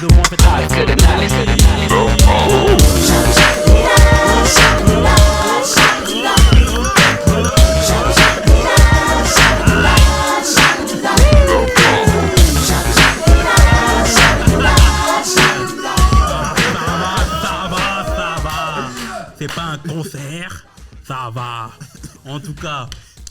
de moi, faites c'est pas un concert, ça va. En tout cas,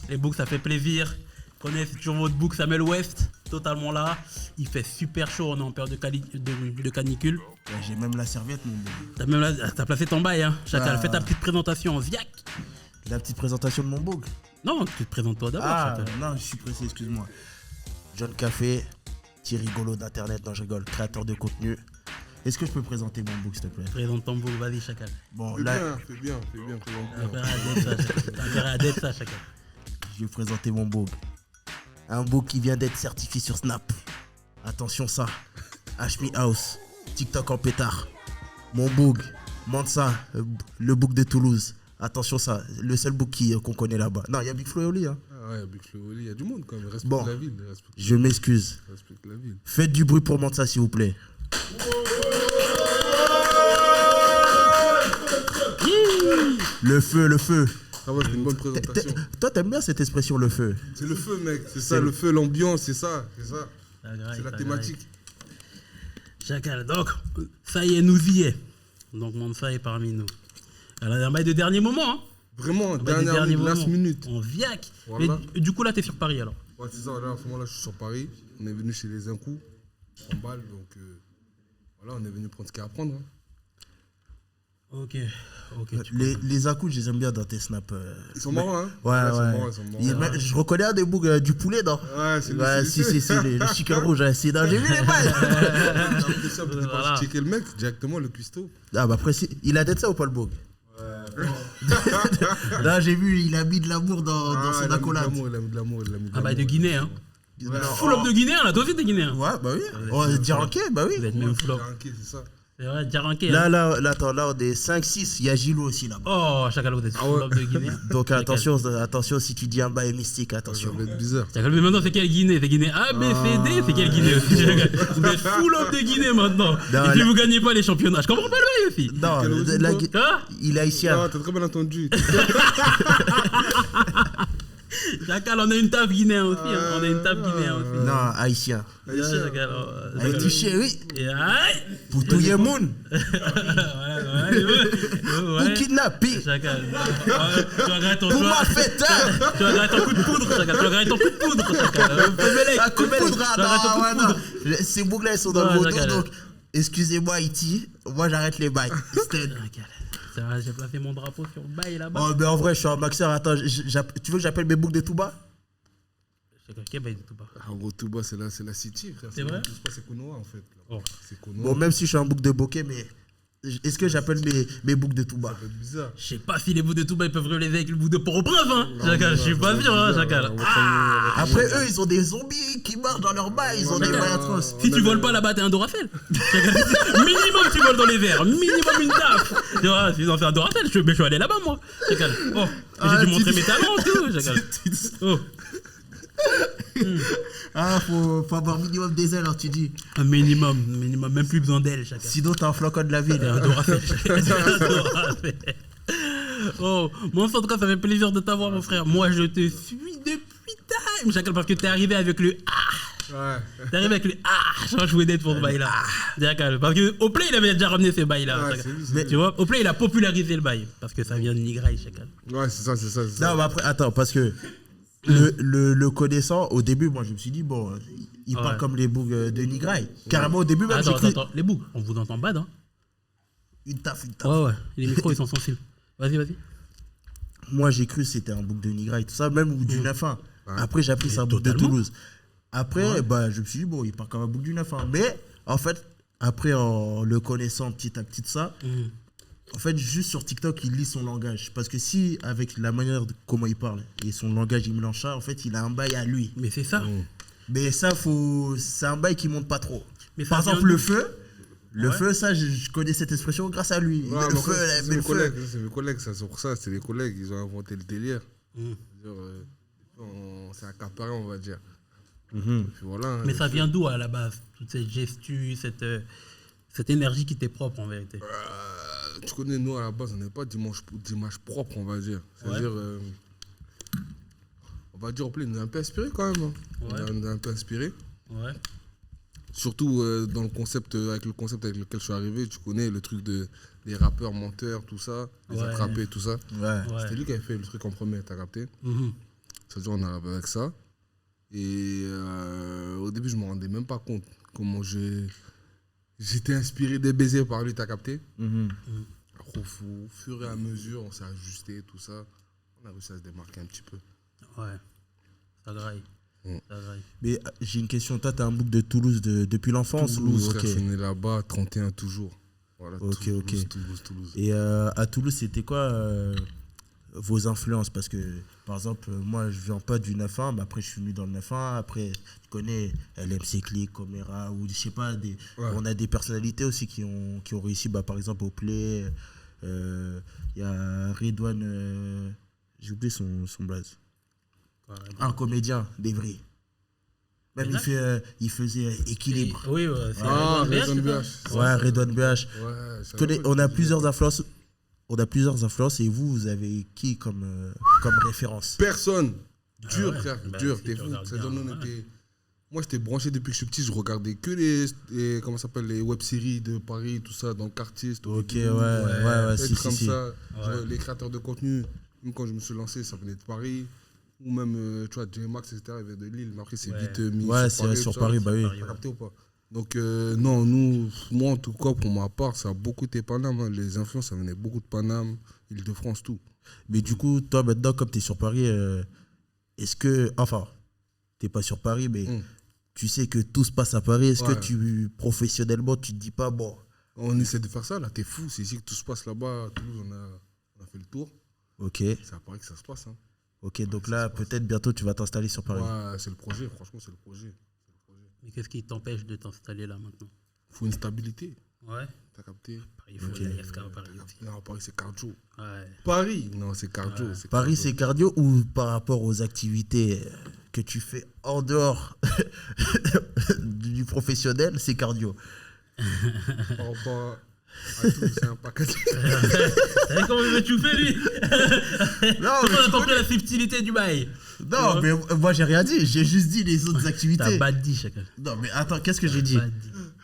les books, ça fait plaisir. Connaissez toujours votre book Samuel West, totalement là. Il fait super chaud, on est en période de canicule. Ouais, j'ai même la serviette, mon book. T'as placé ton bail, hein. Chacal, fais ta petite présentation en Ziac. La petite présentation de mon book. Non, tu te présentes toi d'abord, Chacal. Non, je suis pressé, excuse-moi. John Café, petit rigolo d'internet, non je rigole, créateur de contenu. Est-ce que je peux présenter mon book, s'il te plaît? Présente ton book, vas-y, Chacal. Bon, Fais là, bien. T'as intérêt à d'être ça, Chacal. je vais présenter mon book. Un book qui vient d'être certifié sur Snap. Attention ça. HP House, TikTok en pétard. Mon book, Mansa, le book de Toulouse. Attention ça, le seul book qu'on connaît là-bas. Non, il y a Big Flo et Oli. Hein. Ah ouais, Big Flo et Oli, il y a du monde quand même. Respecte Bon, la ville. je m'excuse. Respecte la ville. Faites du bruit pour Mansa, s'il vous plaît. Le feu. Ah ouais, c'est une bonne présentation. Toi, t'aimes bien cette expression, le feu? C'est le feu, mec. C'est ça, le feu, l'ambiance, c'est ça. C'est la thématique. Chacal, donc, ça y est, nous y est. Donc, Mansa est parmi nous. Alors, un bail de dernier moment, hein. Vraiment, dernière last minute. En Viac. Voilà. Mais du coup, là, t'es sur Paris, alors. Ouais, c'est ça. Là, en ce moment-là, je suis sur Paris. On est venu chez les Incous, en balle. Donc, voilà, on est venu prendre ce qu'il y a à prendre. Hein. Ok. Les à-coups, je les aime bien dans tes snaps. Ils sont marrants, hein? Ouais. Ils sont marrants. Je reconnais un des boucs du poulet, non? Ouais, c'est le chicken rouge. J'ai vu les balles. J'ai pas checker le mec, directement le cuistot. Ah, bah après, il a d'être ça ou pas le bouc? Là, j'ai vu, il a mis de l'amour dans son accolade. Il a mis de l'amour. Ah, bah, de Guinée, hein. Ouais, Full up de Guinée, là, toi aussi, t'es Guinéen. Ouais, bah oui. Oh, Diaranké, bah oui. Vous êtes même full up. C'est ça. C'est vrai, Diaranké. Là, attends, là, on est 5-6. Il y a Gilou aussi là-bas. Oh, Chacal, vous êtes full up de Guinée. Donc, attention, si tu dis un bail mystique, attention. Ça va être bizarre. Chacal, mais maintenant, c'est quelle Guinée? C'est Guinée A, B, C, D, c'est quelle Guinée aussi? Vous êtes full up de Guinée maintenant. Et puis, vous gagnez pas les championnats. Je comprends pas le bail aussi. Non, il est haïtien. Ah, t'as très bien entendu. Chacal, on a une taf guinéen aussi. On a une taf guinéen aussi. Non, haïtien. Haïti chéri. Pour tout le monde. Pour kidnapper. Chacal. Tu vas gagner ton Pour ma fête. Tu vas gagner ton coup de poudre, Chacal. Tu vas gagner ton coup de poudre, Chacal. Un coup de poudre. Non. Ces boucles-là, ils sont dans le moto. Donc, excusez-moi, Haïti. Moi, j'arrête les bails. C'est vrai, j'ai placé mon drapeau sur le bail là-bas. Oh, mais en vrai, je suis un maxeur. Attends, tu veux que j'appelle mes boucles de Touba? Quel bail de Touba? En gros, Touba, c'est la city, frère. C'est vrai? C'est Konoha, en fait. Oh. C'est Konoha. Bon, même si je suis un bouc de bokeh, mais est-ce que j'appelle mes boucles de Touba? C'est bizarre. Je sais pas si les bouts de Touba ils peuvent relever avec le bout de Port-au-Prince, hein. Chacal, je suis pas sûr, hein, Chacal. Après, eux, ils ont des zombies qui marchent dans leurs bails. Ils ont des bails atroces. Si tu voles pas là-bas, t'es un Doracel. Minimum, tu voles dans les airs. Minimum une taf. Tu vois, s'ils ont fait un Doracel, je suis allé là-bas, moi. Chacal. Oh, j'ai dû montrer mes talents, tout, Chacal. Oh. Ah, faut avoir minimum des ailes, alors tu dis. Un minimum, même plus besoin d'elle, Chacal. Sinon, t'as un flocon de la ville. Un Doracel. Oh, moi, en tout cas, ça fait plaisir de t'avoir, mon frère. Moi, je te suis depuis time, Chacal, parce que t'es arrivé avec le Ouais. T'es arrivé avec le je jouais d'être pour ce bail là. Chacal, parce que au play, il avait déjà ramené ce bail là. Mais tu vois, au play, il a popularisé le bail. Parce que ça vient de Nigraï, Chacal. Ouais, c'est ça. Non, mais après, attends, parce que le connaissant, au début, moi, je me suis dit, bon, il parle comme les bougs de Nigraï. Carrément, au début, même, j'ai cru... Attends, les bougs, on vous entend bad, hein. Une taf. Ouais, les micros, ils sont sensibles. Vas-y. Moi, j'ai cru que c'était un bouc de Nigraï, tout ça, même du 9-1. Après, j'ai appris que c'est un bouc de Toulouse. Après, bah, je me suis dit, bon, il parle comme un bouc du 9-1. Mais, en fait, après, en le connaissant petit à petit de ça, en fait, juste sur TikTok, il lit son langage. Parce que si, avec la manière de comment il parle et son langage, il mélange ça, en fait, il a un bail à lui. Mais c'est ça. Mais ça, c'est un bail qui monte pas trop. Mais par exemple, le feu, ça, je connais cette expression grâce à lui. Ouais, le feu, c'est mes collègues, ça, c'est pour ça, c'est les collègues, ils ont inventé le délire. C'est accaparé, on va dire. Puis voilà, mais ça vient d'où à la base, toute cette gestu, Cette énergie qui t'est propre en vérité. Tu connais, nous à la base, on n'est pas d'image propre, on va dire. C'est-à-dire, on va dire, il nous a un peu inspiré quand même. Hein. On est un peu inspiré. Ouais. Surtout dans le concept avec lequel je suis arrivé, tu connais le truc des rappeurs menteurs, tout ça, les attrapés, tout ça. Ouais. C'était lui qui avait fait le truc en premier, t'as capté. C'est-à-dire, on arrive avec ça. Et au début, je me rendais même pas compte comment j'étais inspiré des baisers par lui, t'as capté. Au fur et à mesure, on s'est ajusté, tout ça. On a réussi à se démarquer un petit peu. Ouais, ça graille. Mais j'ai une question. Toi, t'as un book de Toulouse depuis l'enfance Toulouse, ou... frère, je suis né là-bas, 31 toujours. Voilà, Ok. Toulouse. Et à Toulouse, c'était quoi vos influences? Parce que, par exemple, moi, je viens pas du 9-1, mais après, je suis venu dans le 9-1. Après, tu connais LMC Click, Comera, ou je sais pas, on a des personnalités aussi qui ont réussi, par exemple, au Play. Il y a Redouane, j'ai oublié son blaze. Un comédien, d'Evry. Même il faisait Équilibre. Oui, c'est Redouane BH. Ouais, Redouane BH. On a plusieurs influences. Et vous avez qui comme référence? Personne. Dur, frère, dur. T'es fou. Moi, j'étais branché depuis que je suis petit. Je regardais que les web-séries de Paris, tout ça, dans le quartier. Ok, Si. Ça. Les créateurs de contenu, même quand je me suis lancé, ça venait de Paris. Ou même, tu vois, J-Max, etc., il vient de Lille. Mais après, c'est vite mis sur Paris, bah oui. T'as capté ou pas? Donc, non, moi, en tout cas, pour ma part, ça a beaucoup été Paname. Hein. Les influences, ça venait beaucoup de Paname, Île-de-France, tout. Mais du coup, toi, maintenant, comme tu es sur Paris, est-ce que... Enfin, tu n'es pas sur Paris, mais tu sais que tout se passe à Paris. Est-ce que professionnellement, tu te dis pas, bon... On essaie de faire ça, là, t'es fou. C'est ici que tout se passe là-bas. À Toulouse, on a fait le tour. Ok. C'est à Paris que ça se passe. Hein. Ok, donc là, peut-être bientôt, tu vas t'installer sur Paris. Ouais, c'est le projet. Franchement, c'est le projet. Mais qu'est-ce qui t'empêche de t'installer là maintenant? Il faut une stabilité. Ouais. T'as capté? Il faut la IFK à Paris aussi. Non, Paris, c'est cardio. Ouais. Paris, non, c'est cardio. Ouais. Paris, c'est cardio ou par rapport aux activités que tu fais en dehors du professionnel, c'est cardio? Par rapport à tout, c'est un paquet. T'as vu comment il veut chouffer, lui? Non, mais on a compris la subtilité du bail. Non, mais moi, j'ai rien dit. J'ai juste dit les autres activités. T'as pas dit, Chacal. Non, mais attends, qu'est-ce que j'ai dit?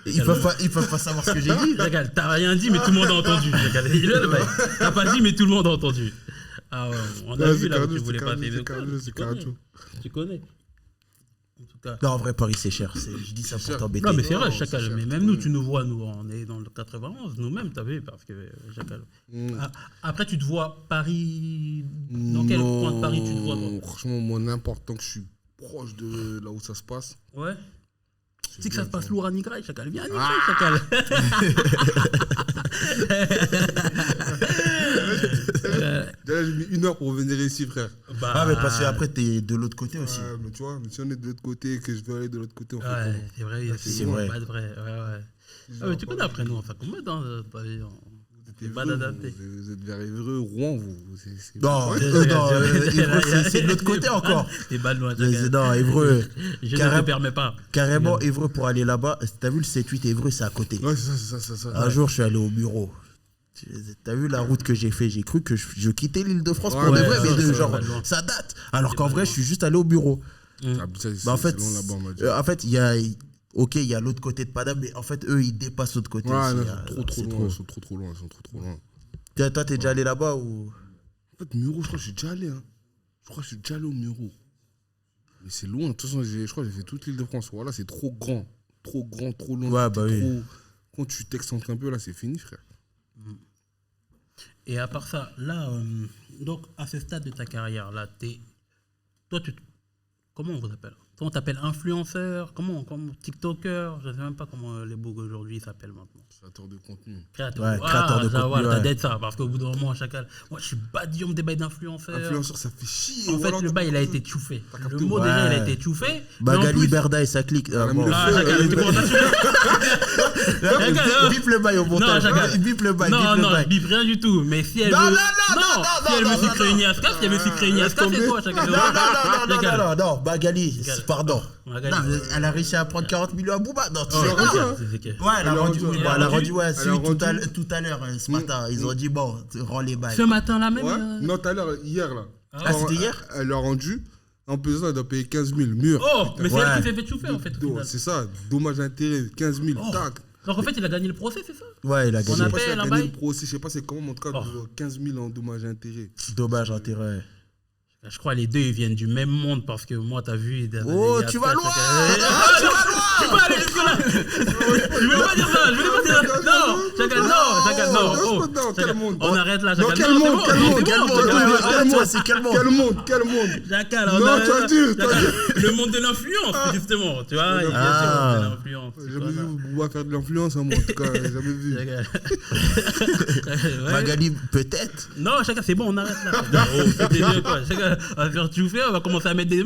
Ils peuvent pas savoir ce que j'ai dit. Chacal, t'as rien dit, mais tout le monde a entendu. Chacal, t'as pas dit, mais tout le monde a entendu. Ah ouais, on a vu là où tu voulais pas faire. Tu connais. En tout cas. Non, en vrai, Paris, c'est cher. Je dis ça pour t'embêter. Non, mais c'est vrai, Chacal. Mais même nous, tu nous vois, nous, on est dans le 91, nous-mêmes, t'as vu, parce que Chacal. Après, tu te vois Paris. Dans quel coin de Paris tu te vois, toi? Franchement, moi, n'importe tant que je suis proche de là où ça se passe. Ouais. Tu sais que ça se passe lourd à Nigraï, Chacal. Viens à Nigraï, Chacal. Déjà, j'ai mis 1 heure pour venir ici, frère. Mais parce qu'après, t'es de l'autre côté aussi. Mais tu vois, mais si on est de l'autre côté et que je veux aller de l'autre côté, on fait comment? C'est vrai, c'est vrai. Pas de vrai. Ouais. Mais tu connais après nous, on fait combien dans le pavillon? Vous êtes vers Évreux, Rouen, vous. Non, Évreux, c'est de l'autre côté encore. C'est pas loin. Non, Évreux. Je ne te permets pas. Carrément, Évreux pour aller là-bas. T'as vu le 7-8 Évreux, c'est à côté. Ouais, c'est ça. Un jour, je suis allé au bureau. T'as vu la route que j'ai fait? J'ai cru que je quittais l'Île-de-France pour de vrai, mais genre, ça date. Alors qu'en vrai, je suis juste allé au bureau. En fait, il y a. Ok, il y a l'autre côté de Paname, mais en fait, eux, ils dépassent l'autre côté. Ouais, non, ils sont trop loin. Toi, t'es déjà allé là-bas ou? En fait, Muro, je crois que je suis déjà allé. Hein. Je crois que je suis déjà allé au Muro. Mais c'est loin. De toute façon, je crois que j'ai fait toute l'Île-de-France. Voilà, c'est trop grand. Trop loin. Ouais, bah oui. Quand tu t'excentres un peu, là, c'est fini, frère. Et à part ça, là, donc, à ce stade de ta carrière, là, toi, comment on vous appelle? On t'appelle influenceur, comment TikToker, je ne sais même pas comment les bugs aujourd'hui s'appellent maintenant. Créateur de contenu. Créateur de contenu. T'as d'être ça, parce qu'au bout d'un moment, Chacal, moi je suis badium des bails d'influenceur. Influenceur, ça fait chier. En fait, le bail, il a été chouffé. Le mot déjà, il a été chouffé. Magali Berda et ça clique. Chacal, tu commences à Bip le bail au montage. Bip le bail. Non, je bip rien du tout. Mais si elle veut. Si elle veut sucrer une Yaska, c'est quoi, Chacal? Non, Magali, pardon. Non, elle a réussi à prendre 40 millions à Booba. Non, tu sais pas. Ouais, elle a rendu, tout à l'heure, ce matin. Ils ont dit, bon, rends les bails. Ce matin-là même. Non, tout à l'heure, hier, là. Ah, c'était hier? Elle l'a rendu. En plus, elle doit payer 15 000 murs. Oh, mais c'est elle qui s'est fait chauffer, en fait. C'est ça, dommage intérêt, 15 000, tac. Donc en fait, il a gagné le procès, c'est ça? Ouais, il a gagné. On appelle un bail. le procès, je sais pas c'est comment, mais en tout cas, 15 000 en dommage intérêt. Dommage intérêt. Je crois les deux ils viennent du même monde parce que moi t'as vu. Oh, tu vas loin! Tu peux aller jusque là! Je voulais pas dire ça! Non! Chacal, non! Non, quel monde? On arrête là, Chacal. Quel monde? Quel monde? Chacal, non, tu as dit. Le monde de l'influence, justement. Tu vois, il y a le monde de l'influence. J'ai jamais vu Booba faire de l'influence, moi, en tout cas, j'ai jamais vu. Magali, peut-être? Non, Chacal, c'est bon, on arrête là. C'était mieux, quoi. Chacal, on va faire chauffer, on va commencer à mettre des.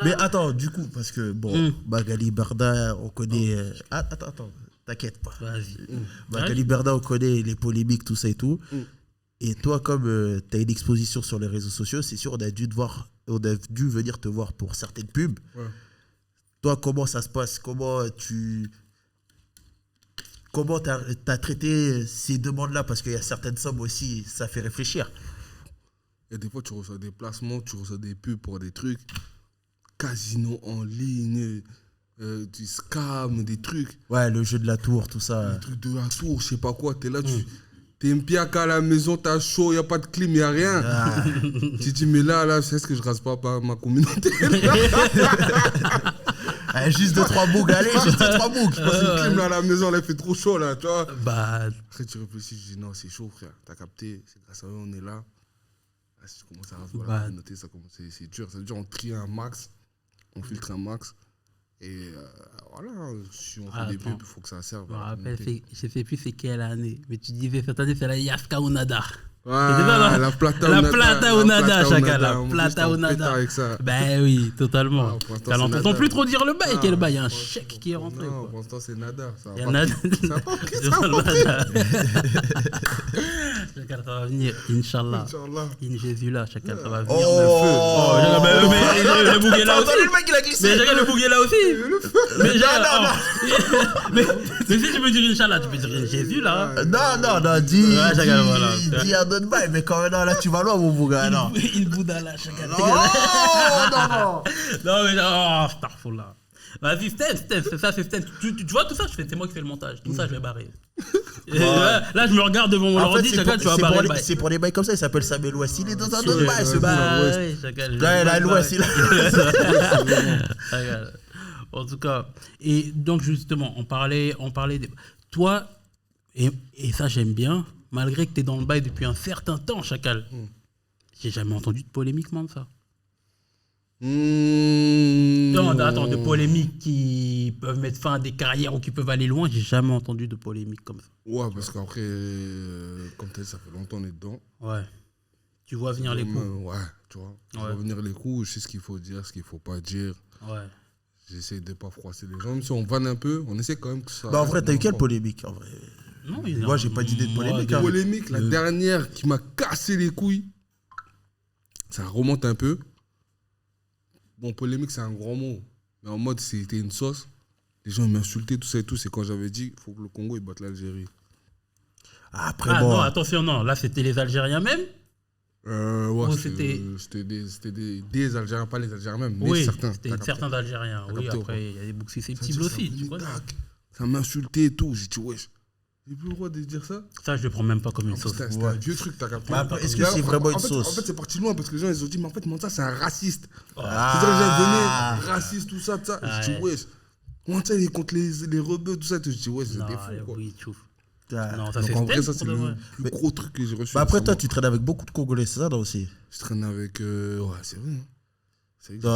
Mais attends, du coup, parce que bon, Magali Berda, on connaît. Attends, t'inquiète pas. Vas-y. Magali Berda, on connaît les polémiques, tout ça et tout. Et toi, comme tu as une exposition sur les réseaux sociaux, c'est sûr, on a dû venir te voir pour certaines pubs. Ouais. Toi, comment ça se passe? Comment t'as traité ces demandes-là? Parce qu'il y a certaines sommes aussi, ça fait réfléchir. Et des fois, tu reçois des placements, tu reçois des pubs pour des trucs, casino en ligne, du scam, des trucs. Ouais, le jeu de la tour, tout ça. Le truc de la tour, je sais pas quoi. T'es là, t'es un piac à la maison, t'as chaud, y a pas de clim, y a rien. Ah. Tu dis, mais là, c'est ce que je rase pas ma communauté. Juste 2-3 bougs, allez, juste 2-3 bougs. Je passe une clim là à la maison, là, il fait trop chaud, là, tu vois. Bah. Après, tu réfléchis, je dis, non, c'est chaud, frère. T'as capté, c'est grâce à eux, on est là. Si tu commences à raser la communauté, c'est dur. Ça veut dire on trie un max, on filtre un max. Et voilà, si on fait des pubs, il faut que ça serve. Je me rappelle, je sais plus c'est quelle année, mais tu disais cette année, c'est la Yaska ou Nada. Ah, la plata ou nada, Chacal. La plata ou nada. Ben oui, totalement. T'entends plus trop dire le bail. Quel bail? Il y a un chèque qui est rentré. Non, pour l'instant, c'est nada. Ça n'a pas pris. Chacal, ça va venir, Inch'Allah. In Jésus là, Chacal, ça va venir. Oh, mais le bouc est là aussi. Mais Chacal, le bouc est là aussi. Mais si tu veux dire Inch'Allah, tu peux dire Jésus là. Non, dis un autre bail, mais quand même, là, tu vas loin, mon bouga. Non. Il bouda là, Chacal. Non. Non, mais starful. Vas-y, c'est ça, c'est Sten. Tu vois tout ça, c'est moi qui fais le montage. Tout ça, je vais barrer. Là, je me regarde devant mon ordi, Chacal, tu vas barrer. C'est pour les bails comme ça, il s'appelle Samuel West. Il est dans un autre bail, ce bail. Chacal. Là, l'Ouest, il a. En tout cas, et donc justement, on parlait de. Toi, et ça, j'aime bien, malgré que tu es dans le bail depuis un certain temps, Chacal, j'ai jamais entendu de polémique, man, ça. Non, attends, de polémiques qui peuvent mettre fin à des carrières ou qui peuvent aller loin, j'ai jamais entendu de polémique comme ça. Ouais, parce qu'après, comme tu as dit, ça fait longtemps qu'on est dedans. Ouais. Tu vois venir les coups. Ouais, tu vois. Tu vois venir les coups, je sais ce qu'il faut dire, ce qu'il faut pas dire. Ouais. J'essaie de pas froisser les gens, même si on vanne un peu, on essaie quand même que ça. Bah en vrai, t'as eu quelle polémique en vrai? Non, moi, j'ai pas d'idée de polémique. Polémique, la dernière qui m'a cassé les couilles, ça remonte un peu. Bon, polémique, c'est un grand mot. Mais en mode, c'était une sauce. Les gens m'insultaient, tout ça et tout. C'est quand j'avais dit qu'il faut que le Congo il batte l'Algérie. Après, bon. Non, attention, non. Là, c'était les Algériens même. Ouais, c'était des Algériens, pas les Algériens même, mais oui, certains. C'était certains Algériens. Oui, après, il y a des boucs susceptibles aussi. Tu vois, ça m'insultait et tout. J'ai dit, wesh. J'ai plus le droit de dire ça. Ça, je le prends même pas comme une sauce. C'était un vieux truc, t'as capté. Est-ce que c'est vraiment une sauce? En fait, c'est parti loin parce que les gens ils ont dit, mais en fait, Manta, c'est un raciste. C'est-à-dire, les gens venaient, raciste, tout ça, tout ça. Je dis, wesh. Manta, il est contre les rebeux, tout ça. Je dis, wesh, c'est des fous, quoi. Oui, chouf. Non, ça c'est en vrai, ça, c'est le plus gros truc que j'ai reçu. Après, toi, tu traînes avec beaucoup de Congolais, c'est ça, là aussi? Je traîne avec. Ouais, c'est vrai.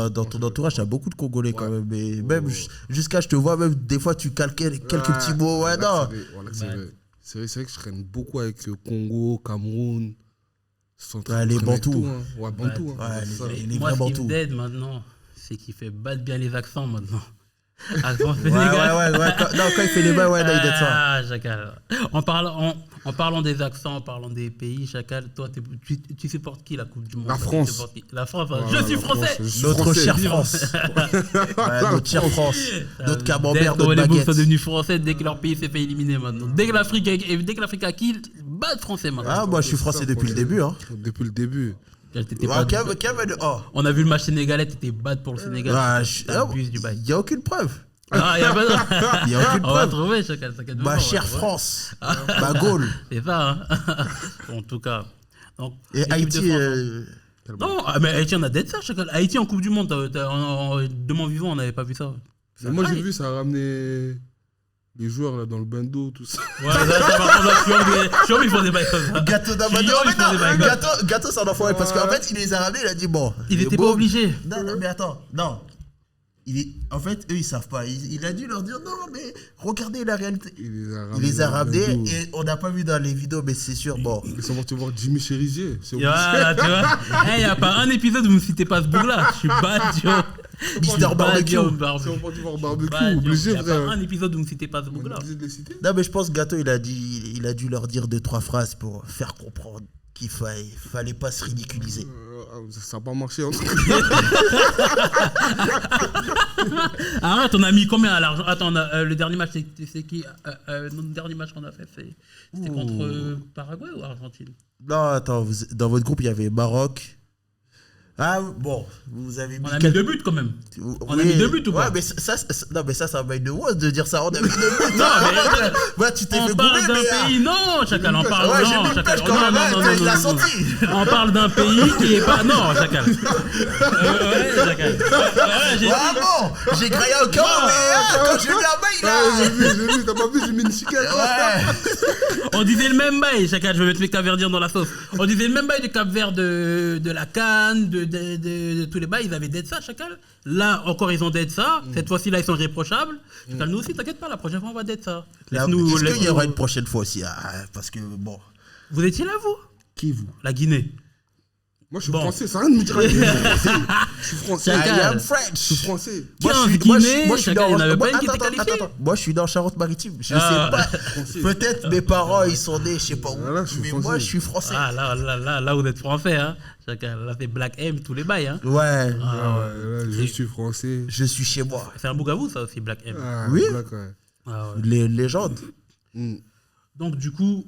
Dans ton entourage, tu as beaucoup de Congolais quand même. Mais même jusqu'à, je te vois, même des fois, tu calques quelques petits mots. Ouais, non. C'est vrai que je traîne beaucoup avec Congo, Cameroun. Les Bantous. Ouais, Bantous. Les vrais Bantous. Moi, ce qui me dead maintenant, c'est qu'il fait battre bien les accents maintenant. Ah, Ouais, quand il fait les bails, ouais, là, il donne ça. Ah, Chacal. En parlant des accents, en parlant des pays, Chacal, toi, tu supportes qui la Coupe du Monde? La France. Tu supportes qui La France, hein. Voilà, je suis la français. France, je suis Notre français. chère France. Ouais, notre chère France. Notre camembert, notre Les Boucs baguette. sont devenus français dès que leur pays s'est fait éliminer maintenant. Dès que l'Afrique a kill, battent français maintenant. Ah, moi, je suis français depuis le début. Hein. Depuis le début. T'étais Ouais, pas- oh. On a vu le match sénégalais, t'étais bad pour le Sénégal. T'abuses du bail. Il n'y a aucune preuve. Ah, y a pas de... Il n'y a aucune On va preuve. trouver, Chacal. t'inquiète pas, Ma on va chère trouver. France. Ma Gaule. C'est ça, hein. En tout cas. Donc, Et l'équipe Haïti. de France, non, mais Haïti, on a d'être ça, Chacal. Haïti en Coupe du Monde, de mon vivant, on n'avait pas vu ça. Mais moi, j'ai vu, ça a ramené les joueurs là, dans le bain d'eau, tout ça. Ouais, ça par contre, Chiom, il faut des bails comme ça. Gâteau d'Amado. Chiom, il faut des bails comme ça. Gâteau, ça en enfoiré. Parce qu'en fait, il les a ramenés, il a dit bon. Il était pas bon. obligé. Non, mais attends. Non. En fait, eux, ils savent pas. Il a dû leur dire non, mais regardez la réalité. Il les a ramenés et on n'a pas vu dans les vidéos, mais c'est sûr. Bon. Ils sont partis voir Jimmy Cherizier. C'est obligé. Voilà, tu vois. Il n'y a pas un épisode où vous ne citez pas ce bouc-là. Je suis bad, tu vois. Mister Barbecue. Ils sont partis voir Barbecue, Il obligé, n'y a pas frère. un épisode où vous ne citez pas ce On est bouc-là. obligé de les citer. Non, mais je pense que Gâteau, il a dû leur dire 2-3 phrases pour faire comprendre qu'il fallait pas se ridiculiser. Ça n'a pas marché en tout cas. Arrête, on a mis combien à l'argent? Attends, le dernier match, c'est qui? Notre dernier match qu'on a fait, c'était contre Paraguay ou Argentine? Non, attends, dans votre groupe, il y avait Maroc. Ah, bon, vous avez mis. On a mis 2 buts quand même. On a mis 2 buts ou pas? Ouais, mais ça va être de was de dire ça. On a mis 2 buts. Non, mais ouais, tu t'es on fait parle goumer, d'un pays, non, Chacal, on parle Ouais, j'ai non, mis le Chacal, pêche quand même, il l'a senti. On parle d'un pays qui est pas, non, Chacal. Ouais, Chacal. Ouais, j'ai Ah bon, j'ai graillé au cœur, mais quand j'ai vu la main, il a. J'ai vu, t'as pas vu, j'ai mis une chiquette. Ouais. On disait le même bail, Chacal, je vais mettre mes Cap-Verdiens dans la sauce. On disait le même bail de Cap-Vert, de la Cannes, de tous les bails, ils avaient d'être ça, Chacal. Là, encore, ils ont d'être ça. Cette fois-ci, là, ils sont irréprochables. Chacal, nous aussi, t'inquiète pas, la prochaine fois, on va d'être ça. Est-ce qu'il y aura une prochaine fois aussi? Parce que, bon. Vous étiez là, vous? Qui vous? La Guinée. Moi, je suis Bon. français, ça n'a rien de me dire. Je suis français. Chacal. I am French. Je suis français. Moi, je 15 suis Guinée, Chacal, Chacal, il n'y en avait pas une qui Attends, était qualifiée. attends. Moi, je suis dans Charente-Maritime. Je Ah. sais pas. Peut-être mes parents, ils sont nés, je sais pas où. Voilà, je suis Mais français. moi, je suis français. Ah, là, vous êtes français, hein. Chacal, là, c'est Black M, tous les bails, hein. Ouais. Ah ouais, là, je suis français. Je suis chez moi. C'est un bouc à vous, ça aussi, Black M. Ah, Oui. black, ouais. Ah, ouais. Les légendes. Donc, du coup,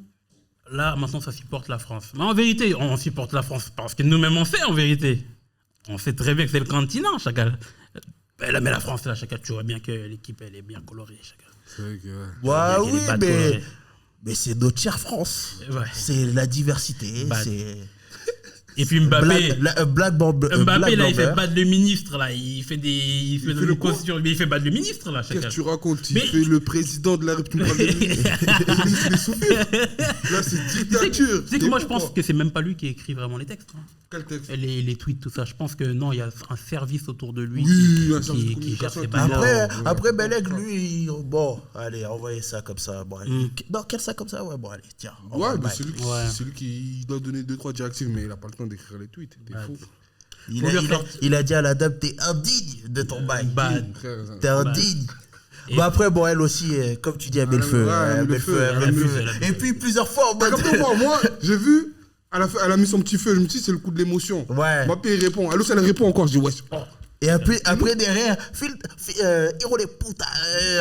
là, maintenant, ça supporte la France. Mais en vérité, on supporte la France parce que nous-mêmes, on sait, en vérité. On sait très bien que c'est le continent, Chacal. Mais la France, là, Chacal, tu vois bien que l'équipe, elle est bien colorée, Chacal. C'est vrai que. Ouais. Ouais, mec, il est oui, pas mais coloré. c'est notre chère France. Ouais. C'est la diversité. Bah, C'est. Et puis Mbappé. Mbappé, là, il fait battre le ministre, là. Il fait fait le quoi? mais il fait battre le ministre, là, Qu'est-ce Chacal. que tu racontes? Il Mais- fait le président de la République. Il est souffert. Là, c'est dictature. Tu sais que moi, je pense que c'est même pas lui qui écrit vraiment les textes. hein. Quel texte? Les tweets, tout ça. Je pense que non, il y a un service autour de lui Oui, un service de qui gère communication ces qui- bails-là. Après Belleg, lui, bon, allez, envoyez ça comme ça. Bon, allez. Non, quel ça comme ça? Ouais, bon, allez, tiens. Ouais, mais bye. Ouais. c'est lui qui doit donner 2-3 directives, mais il n'a pas le temps d'écrire les tweets. T'es fou. Il a dit à la dame, t'es indigne de ton bail. Bad. Frère, T'es indigne. Et- Bah après, bon, elle aussi, comme tu dis, elle met le feu. ouais, elle Elle met met le le feu, feu, elle elle met le abuse, feu. elle abuse. Et puis plusieurs fois en mode. Comme moi, j'ai vu, elle a mis son petit feu, je me dis, c'est le coup de l'émotion. Ouais. Ma il répond. Elle aussi, elle répond encore. Je dis, ouais. Oh. Et après derrière, Hiro les putas.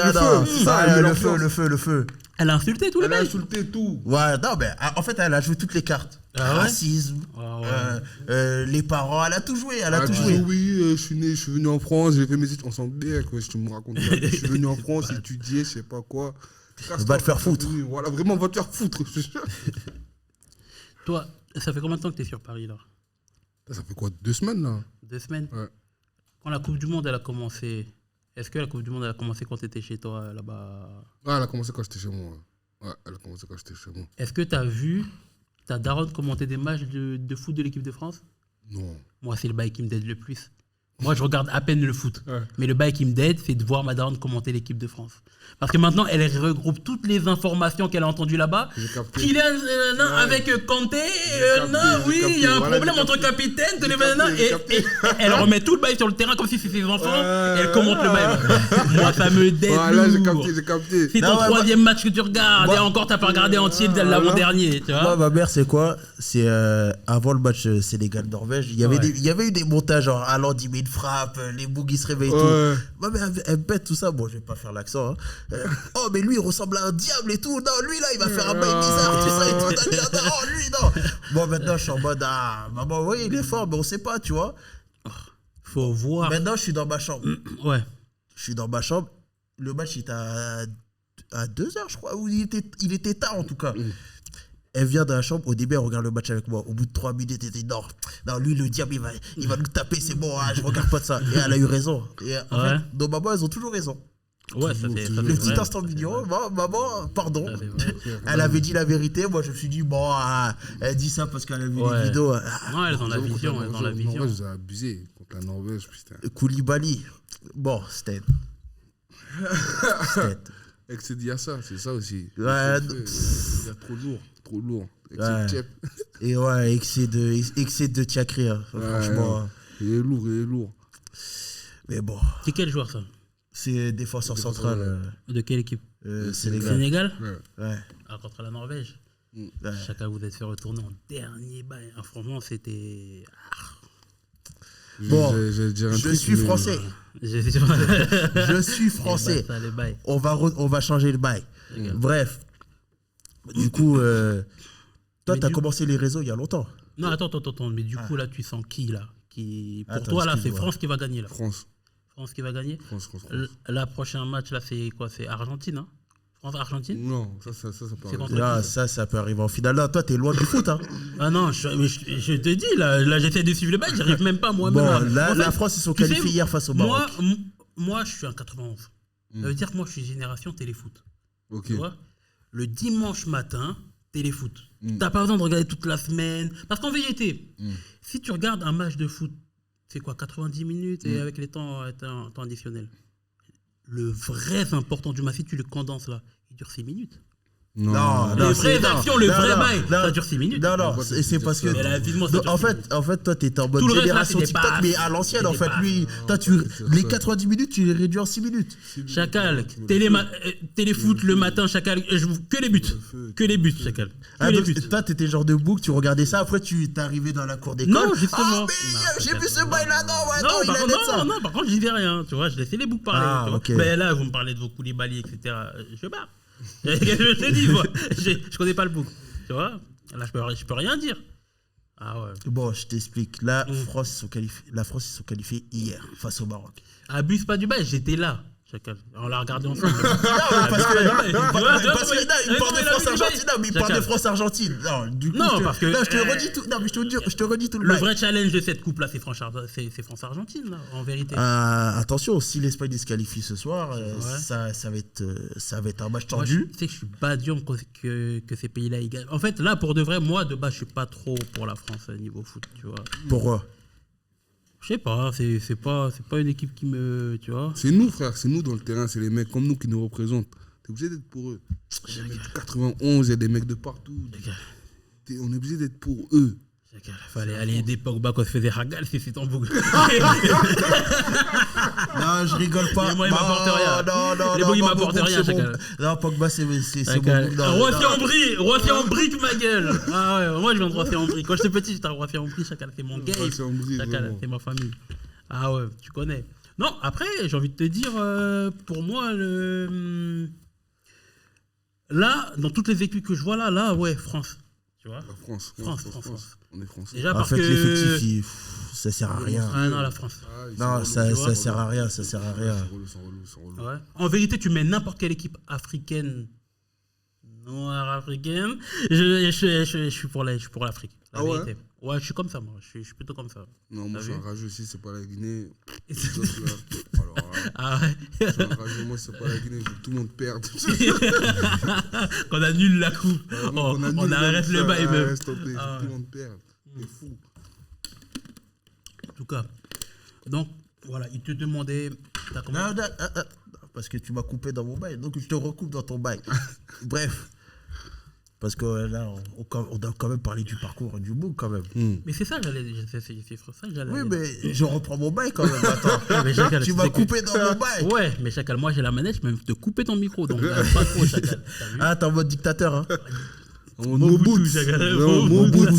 Le feu, c'est ça, elle met le feu. Elle a insulté tous les Elle a mecs. insulté tout. Ouais, non, mais en fait, elle a joué toutes les cartes. Ah ouais? Racisme, Ah ouais. les parents, elle a tout joué, elle a Elle tout dit, joué. oui, je suis venu en France, j'ai fait mes études. On s'en bien, quoi, si tu me racontes ça. Je suis venu en France, étudier, je sais pas quoi. Va te faire foutre. Voilà, vraiment, va te faire foutre. je te jure. Toi, ça fait combien de temps que tu es sur Paris, là? Ça fait quoi, 2 semaines, là? 2 semaines? Ouais. Quand la Coupe du Monde, elle a commencé, est-ce que la Coupe du Monde, elle a commencé quand tu étais chez toi, là-bas? Ouais, elle a commencé quand j'étais chez moi. Ouais, elle a commencé quand j'étais chez moi. Est-ce que tu as vu ta daronne commenter des matchs de foot de l'équipe de France? Non. Moi, c'est le bail qui me déde le plus. Moi, je regarde à peine le foot. Ouais. Mais le bail qui me dead, c'est de voir ma daronne commenter l'équipe de France. Parce que maintenant, elle regroupe toutes les informations qu'elle a entendues là-bas. J'ai capté. Kylian avec Kanté, capté, oui, j'ai il y a un capté. problème Voilà, entre j'ai capté. capitaines, J'ai et capté. elle remet tout le bail sur le terrain comme si c'était ses enfants. Et elle commente le bail. Moi, ça me dead. Là, j'ai lourd. capté. C'est ton Non, ouais, troisième match que tu regardes, moi- et encore, t'as pas regardé entier de l'avant-dernier, tu Moi, vois. ma mère, c'est quoi? C'est avant le match Sénégal-Norvège, il y avait eu des montages, genre Haaland il met une frappe, les bougs ils se réveillent et Ouais. tout. Ma mère, elle pète tout ça. Bon, je vais pas faire l'accent. Hein. Oh, mais lui, il ressemble à un diable et tout. Non, lui, là, il va faire un bail bizarre, tout ça et tout. Oh, lui, non. Bon, maintenant, je suis en mode, maman, oui, il est fort, mais on sait pas, tu vois. Faut voir. Maintenant, je suis dans ma chambre. Ouais. Je suis dans ma chambre. Le match était à 2h, je crois, ou il était tard en tout cas. Elle vient dans la chambre, au début elle regarde le match avec moi. Au bout de 3 minutes, elle dit non, lui le diable il va nous taper, c'est bon, je regarde pas de ça. Et elle a eu raison. Et en fait, nos mamans elles ont toujours raison. Ouais, ça fait Le petit instant mignon, maman, pardon. Ça, c'est vrai. Elle avait dit la vérité, moi je me suis dit, bon, elle dit ça parce qu'elle a vu les vidéos. Non, elles ont la vision, elles ont la vision. Norvège, ils ont abusé contre la Norvège, putain. Koulibaly, bon, c'était. Excès d'Yassa, c'est ça aussi. Ouais, Il y a trop lourd. Excès Ouais. de Tchep. Et ouais, excès de Tchakri, hein, franchement. Il est lourd. Mais bon, C'est quel joueur, ça? c'est défenseur central De quelle équipe? Sénégal. Sénégal? Ouais. Contre la Norvège. Ouais. Chacun vous êtes fait retourner en dernier bail. Franchement, c'était. Bon, Je je suis français. Je suis français. Ça, les bails. On va changer le bail. Bref. Du coup, toi, tu as commencé les réseaux il y a longtemps. Non, attends. Mais du coup, là, tu sens qui, là Pour Attends, toi, là, c'est excuse-moi. France qui va gagner, là. France. France qui va gagner. France. La prochain match, là, c'est quoi? C'est Argentine, hein? France-Argentine? Non, ça peut C'est arriver. contre- Là, ça peut arriver en finale. Là, toi, tu es loin du foot. Hein. Ah non, je te dis, là j'essaie de suivre le bail, j'arrive même pas moi-même. Bon, là. En la fait, France, ils sont tu sais, qualifiés hier face au Maroc. Moi, je suis en 91. Ça veut dire que moi, je suis génération téléfoot. Ok. Tu vois? Le dimanche matin, téléfoot. T'as pas besoin de regarder toute la semaine. Parce qu'en vérité, si tu regardes un match de foot, c'est quoi, 90 minutes et avec les temps additionnels. Le vrai important du match, si tu le condenses là, il dure 6 minutes. Non, Les c'est- vraies actions, le non, vrai non, bail, non. ça dure 6 minutes. Non, c'est parce que. Mais là, vivement, ça Donc, dure en 6 minutes. fait, toi, t'étais en mode Tout le reste, là, génération c'est des TikTok, passes. mais à l'ancienne, C'est en des fait, passes. lui, toi, les 90 minutes, tu les réduis en 6 minutes. Chacal, téléfoot le matin, Chacal, que les buts. Que les buts, Chacal. Que Ah, les donc, buts. toi, t'étais genre de bouc, tu regardais ça, après, tu t'arrivais dans la cour d'école. Non, justement. Ah, mais j'ai vu ce bail-là, non, ouais, non, il par a contre, dit ça. non, par contre, je disais rien, tu vois, je laissais les boucs parler. Ah, tu vois. ok. Mais là, vous me parlez de vos Koulibaly, etc. Je sais pas. Je te dis, moi, je connais pas le bouc. Tu vois, là, je peux rien dire. Ah ouais. Bon, je t'explique. La France, ils sont qualifiés hier face au Maroc. Abuse pas du bail, j'étais là. Chacal. On l'a regardé ensemble. Parce que il parle de il a vu France-Argentine, le mais il parle de Chacal. France-Argentine. Non, du coup, Non, parce que- je te redis tout. Non, mais je te redis tout le Le bail. vrai challenge de cette coupe-là, c'est France-Argentine, là, en vérité. Attention, si l'Espagne se qualifie ce soir, ça va être un match Moi, tendu. tu sais que je suis pas dur que ces pays-là ils gagnent. En fait, là, pour de vrai, moi, de base, je suis pas trop pour la France niveau foot, tu vois. Pourquoi? Je sais pas, c'est pas une équipe qui me, tu vois. C'est nous, frère, c'est nous dans le terrain, c'est les mecs comme nous qui nous représentent. T'es obligé d'être pour eux. Il y a des mecs de 91, il y a des mecs de partout. On est obligé d'être pour eux. Il fallait aller aider Pogba quand il se faisait ragal, c'est ton bouc. Non, je rigole pas. Mais moi, il m'apporte rien. Non, Les bugs, ils non, m'apportent Pogba, rien, c'est Chacal. Non, Pogba, c'est mon Chacal. bouc. Non, Roissy-en-Brie, ma gueule. Ah ouais, moi je viens de Roissy-en-Brie. Quand j'étais petit, j'étais à Roissy-en-Brie, Chacal, c'est mon game. Roissy-en-Brie, Chacal, vraiment. c'est ma famille. Ah ouais, tu connais. Non, après, j'ai envie de te dire, pour moi, là, dans toutes les équipes que je vois là, ouais, France. Tu vois? La France. France. On est français. Déjà En parce fait, que. l'effectif, ça sert à rien. Ah non, la France. Non, ça sert à rien, ça sert à rien. C'est relou. Ouais. En vérité, tu mets n'importe quelle équipe africaine, noire africaine, je suis pour l'Afrique. La Ah ouais? vérité. Ouais, je suis comme ça, moi. Je suis plutôt comme ça. Non, moi T'as je suis vu? un rageux aussi, c'est pas la Guinée. Les autres, là, alors là, Ah ouais. je suis un rageux, moi c'est pas la Guinée, je veux que tout le monde perde. Qu'on annule la coupe. Vraiment, On arrête le bail même. Reste je veux Ah que tout ouais. le monde perde. C'est fou. En tout cas. Donc, Voilà, il te demandait. Non, parce que tu m'as coupé dans mon bail, donc je te recoupe dans ton bail. Bref. Parce que là, on doit quand même parler du parcours du book quand même. Mais c'est ça, j'allais. Oui, mais je reprends mon bail quand même. Attends. Mais Chacal, tu m'as coupé dans mon bail. Ouais, mais Chacal, moi j'ai la manette, je peux même te couper ton micro. Donc pas trop, Chacal. Ah, t'es en mode dictateur, hein. Mobutu, Chacal. Mobutu.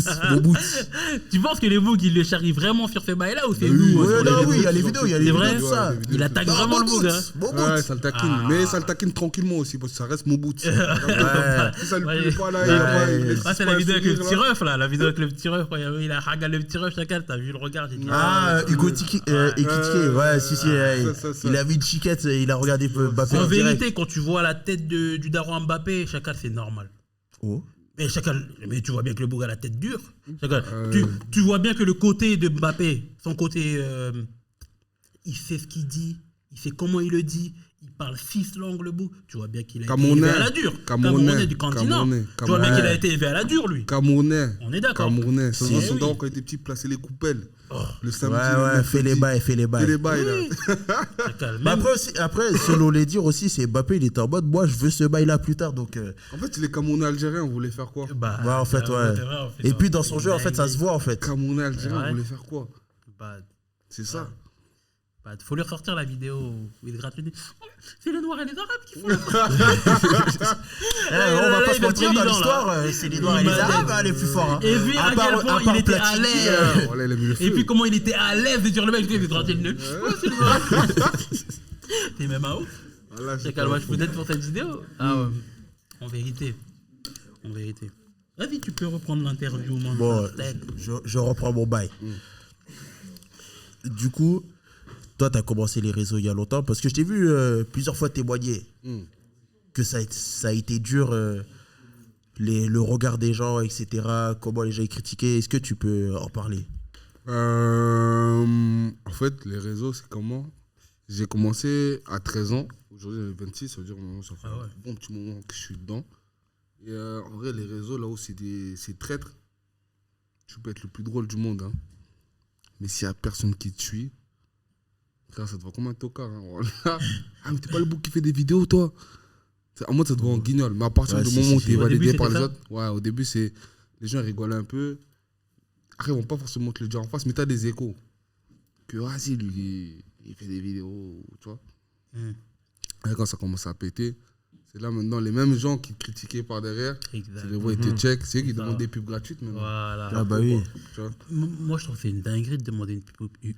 Tu penses que les books, ils le charrient vraiment sur ces bails-là ou c'est nous Oui, il y a les vidéos, C'est vrai, de ça. il attaque vraiment le book. Ouais, ça le taquine. Mais ça le taquine tranquillement aussi, parce que ça reste Mobutu. Si ça lui plaît pas, là, il y a pas. C'est la vidéo avec le petit ref, là. La vidéo avec le petit ref, il a regardé le petit ref, Chacal, t'as vu le regard, j'ai dit. Ah, Hugo Ekitike, ouais, si, il a mis une chiquette, il a regardé Mbappé. En vérité, quand tu vois la tête du daron Mbappé, Chacal, c'est normal. Oh. Mais Chacal, mais tu vois bien que le boug a la tête dure. Chacal, tu vois bien que le côté de Mbappé, son côté, il sait ce qu'il dit, il sait comment il le dit, il parle 6 langues le boug. Tu vois bien qu'il a été élevé à la dure. Camerounais du continent. Tu vois bien qu'il a été élevé à la dure, lui. Camerounais. On est d'accord. Camerounais. Son daron, quand il était petit, plaçait les coupelles. Le samedi. Ouais, fais les bails. Fais les bails, là. Mais après, selon les dires aussi, c'est Mbappé, il était en mode, moi, je veux ce bail-là plus tard. Donc, en fait, les Camerounais algériens, on voulait faire quoi? Ouais, en fait, ouais. Et puis, dans son jeu, en fait, ça se voit, en fait. Camerounais algériens, on voulait faire quoi? C'est ça. Faut lui ressortir la vidéo où il est gratuit. C'est les Noirs et les Arabes qui font la on va pas se mentir, dans l'histoire, c'est les Noirs et les Arabes, les plus forts. Et puis à quel point il était à l'aise. Et puis comment il était à l'aise de dire le mec, il est gratuit. C'est le Noir. T'es même à ouf. C'est calme, je peux être pour cette vidéo. Ah ouais. En vérité. Vas-y, tu peux reprendre l'interview. Bon, je reprends mon bail. Du coup, toi, tu as commencé les réseaux il y a longtemps parce que je t'ai vu plusieurs fois témoigner que ça a été dur, le regard des gens, etc., comment les gens les critiquaient. Est-ce que tu peux en parler? En fait, les réseaux, c'est comment? J'ai commencé à 13 ans. Aujourd'hui, j'ai 26, ça veut dire ça fait un bon petit moment que je suis dedans. Et en vrai, les réseaux, là où c'est traître, tu peux être le plus drôle du monde. Hein. Mais s'il n'y a personne qui te suit, frère, ça te voit comme un tocard. Hein. Voilà. Ah, mais t'es pas le bouc qui fait des vidéos, toi? En mode, ça te voit en guignol. Mais à partir du moment où tu es validé par les autres, ouais, au début, c'est les gens rigolent un peu. Après, ils vont pas forcément te le dire en face, mais t'as des échos. Que, vas-y, lui, il fait des vidéos, tu vois. Et quand ça commence à péter, c'est là maintenant les mêmes gens qui te critiquaient par derrière, tu les vois, ils te check, c'est eux qui demandent des pubs gratuites maintenant. Voilà. Ah bah oui. Moi, je trouve que c'est une dinguerie de demander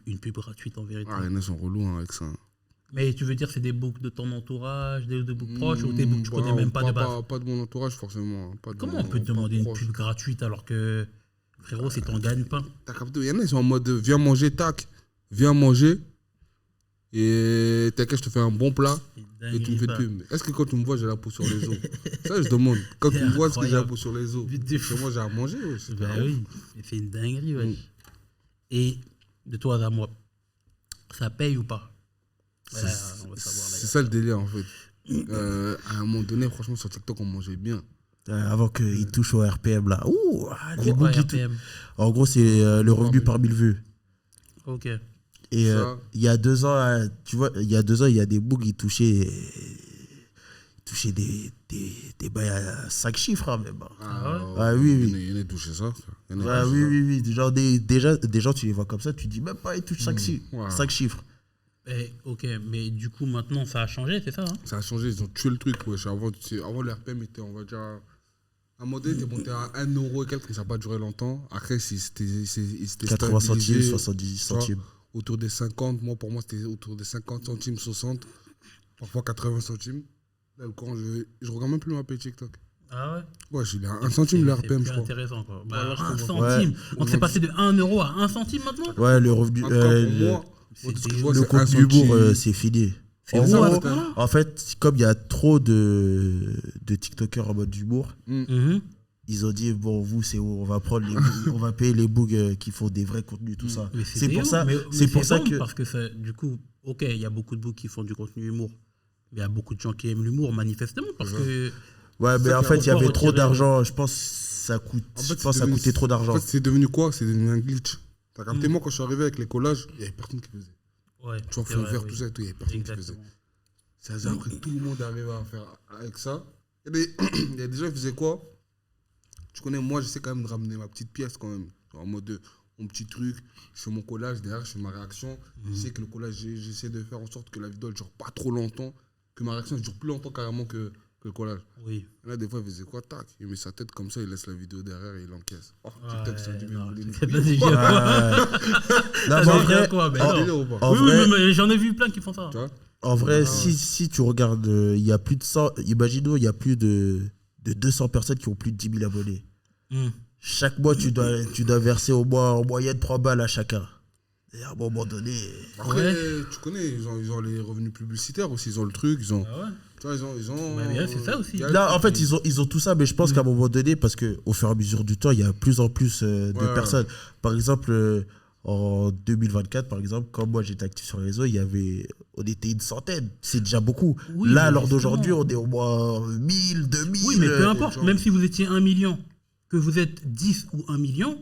une pub gratuite en vérité. Ah, il y en a qui sont relous hein, avec ça. Mais tu veux dire c'est des books de ton entourage, des books proches ou des books que tu connais même pas de base? Pas de mon entourage forcément. Comment on peut te demander une pub gratuite alors que, frérot, c'est ton gagne-pain? T'as capté, il y en a qui sont en mode viens manger, tac, viens manger. Et t'inquiète, je te fais un bon plat et tu me fais de pub. Est-ce que quand tu me vois, j'ai la peau sur les os? Ça, je demande. Quand tu me vois, est-ce que j'ai la peau sur les os? Parce que moi, j'ai à manger. Ben oui, c'est une dinguerie. Ouais. Et de toi à moi, ça paye ou pas? C'est ça le délire en fait. À un moment donné, franchement, sur TikTok, on mangeait bien. Avant qu'il touche au RPM là. Ouh, les gros RPM. En gros, c'est le revenu par 1000 vues. Ok. Et il y a 2 ans, tu vois, il y a des bougs qui touchaient des bails à 5 chiffres. Hein, même. Ah oui. Il y en a touché ça. Oui. Genre, des gens, tu les vois comme ça, tu dis même pas, ils touchent 5 chiffres. Ok, mais du coup, maintenant, ça a changé, c'est ça hein? Ça a changé, ils ont tué le truc. Ouais. Avant, le RPM était, on va dire, à un moment donné, t'es monté à 1 euro et quelques, mais ça n'a pas duré longtemps. Après, c'était 80 centimes, 70 centimes. Autour des 50, pour moi, c'était autour des 50 centimes, 60, parfois 80 centimes. Là, quand je regarde même plus ma paye TikTok. Ah ouais? Ouais, j'ai 1 centime le RPM, je crois. C'est intéressant, quoi. Bah, 1 centime. Donc, c'est passé de 1 euro à 1 centime maintenant? Ouais, le revenu. Le contenu bourg, c'est fini. En fait, comme il y a trop de TikTokers en mode d'humour, ils ont dit bon, vous, c'est où on va prendre on va payer les bougs qui font des vrais contenus, tout ça. C'est pour ça. C'est pour ça que. Parce que du coup, ok, il y a beaucoup de bougs qui font du contenu humour. Il y a beaucoup de gens qui aiment l'humour, manifestement, parce que. Ouais, mais en fait, il y avait trop d'argent. Je pense ça coûtait trop d'argent. En fait, c'est devenu quoi? C'est devenu un glitch. T'as capté, moi, quand je suis arrivé avec les collages, il n'y avait personne qui faisait. Ouais, Tu vois, c'est fond vrai, vert, oui. tout ça et tout, il n'y avait personne qui faisait. Exactement. C'est après tout le monde arrivait à faire avec ça. Il y a des gens qui faisaient quoi? Tu connais, moi, j'essaie quand même de ramener ma petite pièce quand même. En mode mon petit truc, je fais mon collage, derrière, je fais ma réaction. Je sais que le collage, j'essaie de faire en sorte que la vidéo ne dure pas trop longtemps, que ma réaction dure plus longtemps carrément que le collage. Oui. Et là, des fois, il faisait quoi? Tac, il met sa tête comme ça, il laisse la vidéo derrière et il encaisse. Oh, Ouais, TikTok, ça dit, mais non, vous voulez nous c'est pas payer des ou vieux, pas? quoi. Non, mais Ça en veut vrai, dire quoi? Mais C'est non. délire ou pas? en Oui, vrai, mais j'en ai vu plein qui font ça. Tu vois? en vrai, si tu regardes, il y a plus de 100, imaginons, il y a plus de 200 personnes qui ont plus de 10 000 abonnés. Chaque mois, tu dois verser au moins en moyenne 3 balles à chacun. Et à un moment donné. Après, tu connais, ils ont les revenus publicitaires aussi, ils ont le truc, ils ont. Ah ouais. Tu vois, ils ont. Bah, bien, c'est ça aussi. Là, en fait, ils ont tout ça, mais je pense qu'à un moment donné, parce qu'au fur et à mesure du temps, il y a de plus en plus de personnes. Par exemple, en 2024, par exemple, quand moi j'étais actif sur les réseaux, on était une centaine. C'est déjà beaucoup. Oui, là, mais à l'heure justement. d'aujourd'hui, on est au moins 1000, 2000. Oui, mais peu importe, gens. même si vous étiez 1 million, que vous êtes 10 ou 1 million,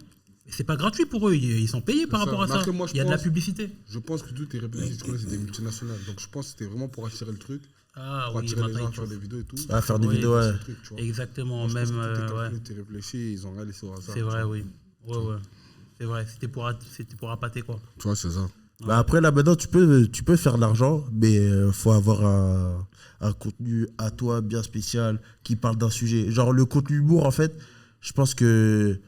c'est pas gratuit pour eux, ils sont payés par C'est ça. rapport à Mais ça. après, moi, je Il y a de la pense- publicité. Je pense que tout est réfléchi, tu connais, c'est des multinationales. Donc je pense que c'était vraiment pour attirer le truc, Ah pour oui, attirer les maintenant gens à ils faire font- des vidéos et tout. À faire des Oui, vidéos, ouais. C'est le truc, tu vois. Exactement, Moi, je pense même. que tout est Ouais. calculé, tout est réfléchi, ils ont rien laissé au hasard. C'est vrai, tu vois. oui. Ouais. C'est vrai, c'était pour appâter quoi. Tu vois, c'est ça. Bah après, là, maintenant, tu peux faire de l'argent, mais il faut avoir un contenu à toi bien spécial qui parle d'un sujet. Genre, le contenu humour, en fait, je pense que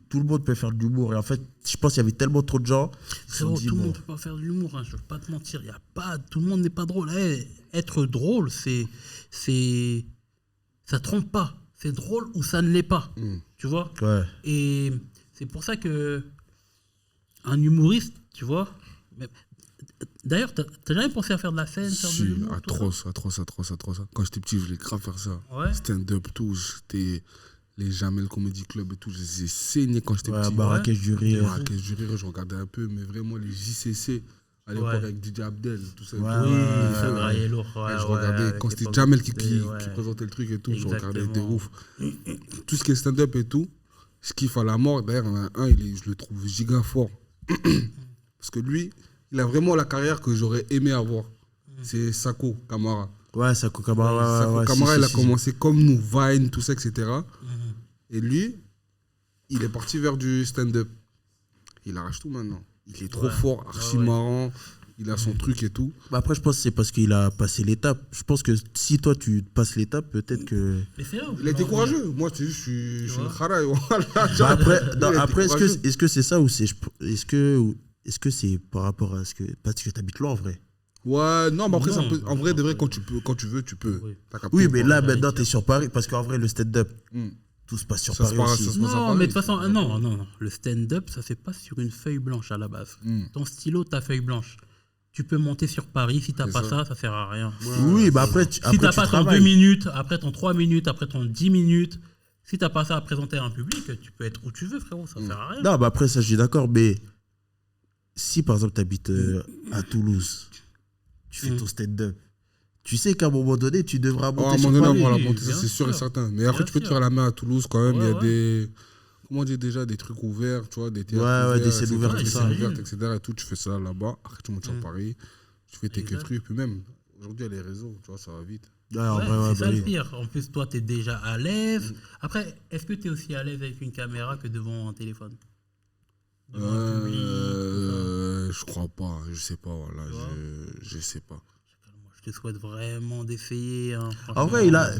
tout le monde peut faire de l'humour. Et en fait, je pense qu'il y avait tellement trop de gens qui se sont Frérot, dit, tout le bon, monde peut pas faire de l'humour, hein, je veux pas te mentir. Tout le monde n'est pas drôle. Être drôle, ça trompe pas. C'est drôle ou ça ne l'est pas. Tu vois. ouais. Et c'est pour ça que un humoriste, tu vois. D'ailleurs, t'as jamais pensé à faire de la scène, faire de Si, l'humour, tout ça atroce. Quand j'étais petit, je voulais grave faire ça. Ouais. Stand-up, tout. J'étais les Jamel Comedy Club et tout. Je les ai saignés quand j'étais Ouais, petit. Marrakech du rire. Marrakech du rire, je regardais un peu, mais vraiment les JCC à l'époque Ouais. avec DJ Abdel, tout ça. et Ouais, tout. Oui, ouais, ça ouais. graillait lourd. Et Ouais, je ouais, regardais avec quand c'était l'époque Jamel de- qui ouais. présentait le truc et tout, je regardais de Exactement. ouf. Tout ce qui est stand-up et tout, je kiffe à la mort. D'ailleurs, il y en a un, je le trouve giga fort. Parce que lui, il a vraiment la carrière que j'aurais aimé avoir. C'est Sako Kamara. Ouais, Sako Kamara. Sako ouais, Kamara, si, il a si, commencé comme nous, Vine, tout ça, etc. Et lui, il est parti vers du stand-up. Il arrache tout maintenant. Il est trop Ouais. fort, archi Ouais. marrant. Il a son truc et tout. Bah après, je pense que c'est parce qu'il a passé l'étape. Je pense que si toi, tu passes l'étape, peut-être que... Mais c'est là où Il a été je- courageux. Moi, c'est juste, je suis vois le kharaï. Voilà. Bah après, Lui, non, il a été après courageux. est-ce que c'est ça ou est-ce que c'est par rapport à ce que... Parce que t'habites loin, en vrai. Ouais, non, mais après, Non, en vrai, de vrai, non. quand tu veux, tu peux. Oui. T'as capté, Oui, mais quoi. là, maintenant, t'es sur Paris. Parce qu'en vrai, le stand-up, Hmm. tout se passe sur Ça se Paris passe- aussi. ça se passe à Non, Paris, mais de toute c'est façon, pas non. Le stand-up, ça se passe sur une feuille blanche à la base. Ton stylo, ta feuille blanche. Tu peux monter sur Paris. Si t'as C'est pas ça. ça sert à rien. Oui, bah après, Si après t'as tu pas ton 2 travailles. minutes, après ton 3 minutes, après ton 10 minutes, si t'as pas ça à présenter à un public, tu peux être où tu veux, frérot, ça sert à rien. Non, bah après, ça, je suis d'accord. Mais si, par exemple, tu habites à Toulouse, tu fais ton stand-up, tu sais qu'à un moment donné, tu devras Oh, à un monter sur moment donné, Paris. on va oui, la monter, ça bien c'est sûr et sûr. certain. Mais après, Bien tu peux te sûr. faire la main à Toulouse quand même. Il y a Ouais. des. Comment on dit déjà, des trucs ouverts, tu vois, des théâtres Ouais, ouverts, des scènes etc., ouvertes, des tout scènes ça. ouvertes, etc. Et tout, tu fais ça là-bas. Après, tu montes sur Paris, tu fais tes Exact. trucs. Puis même, aujourd'hui, il y a les réseaux, tu vois, ça va vite. Ouais, en Ouais, vrai, ouais, c'est ça bah le oui. pire. En plus, toi, t'es déjà à l'aise. Après, est-ce que t'es aussi à l'aise avec une caméra que devant un téléphone? Devant un public, tout Je crois pas, je sais pas, voilà, vois je sais pas. ça. Moi, je te souhaite vraiment d'essayer. Hein, En vrai, il a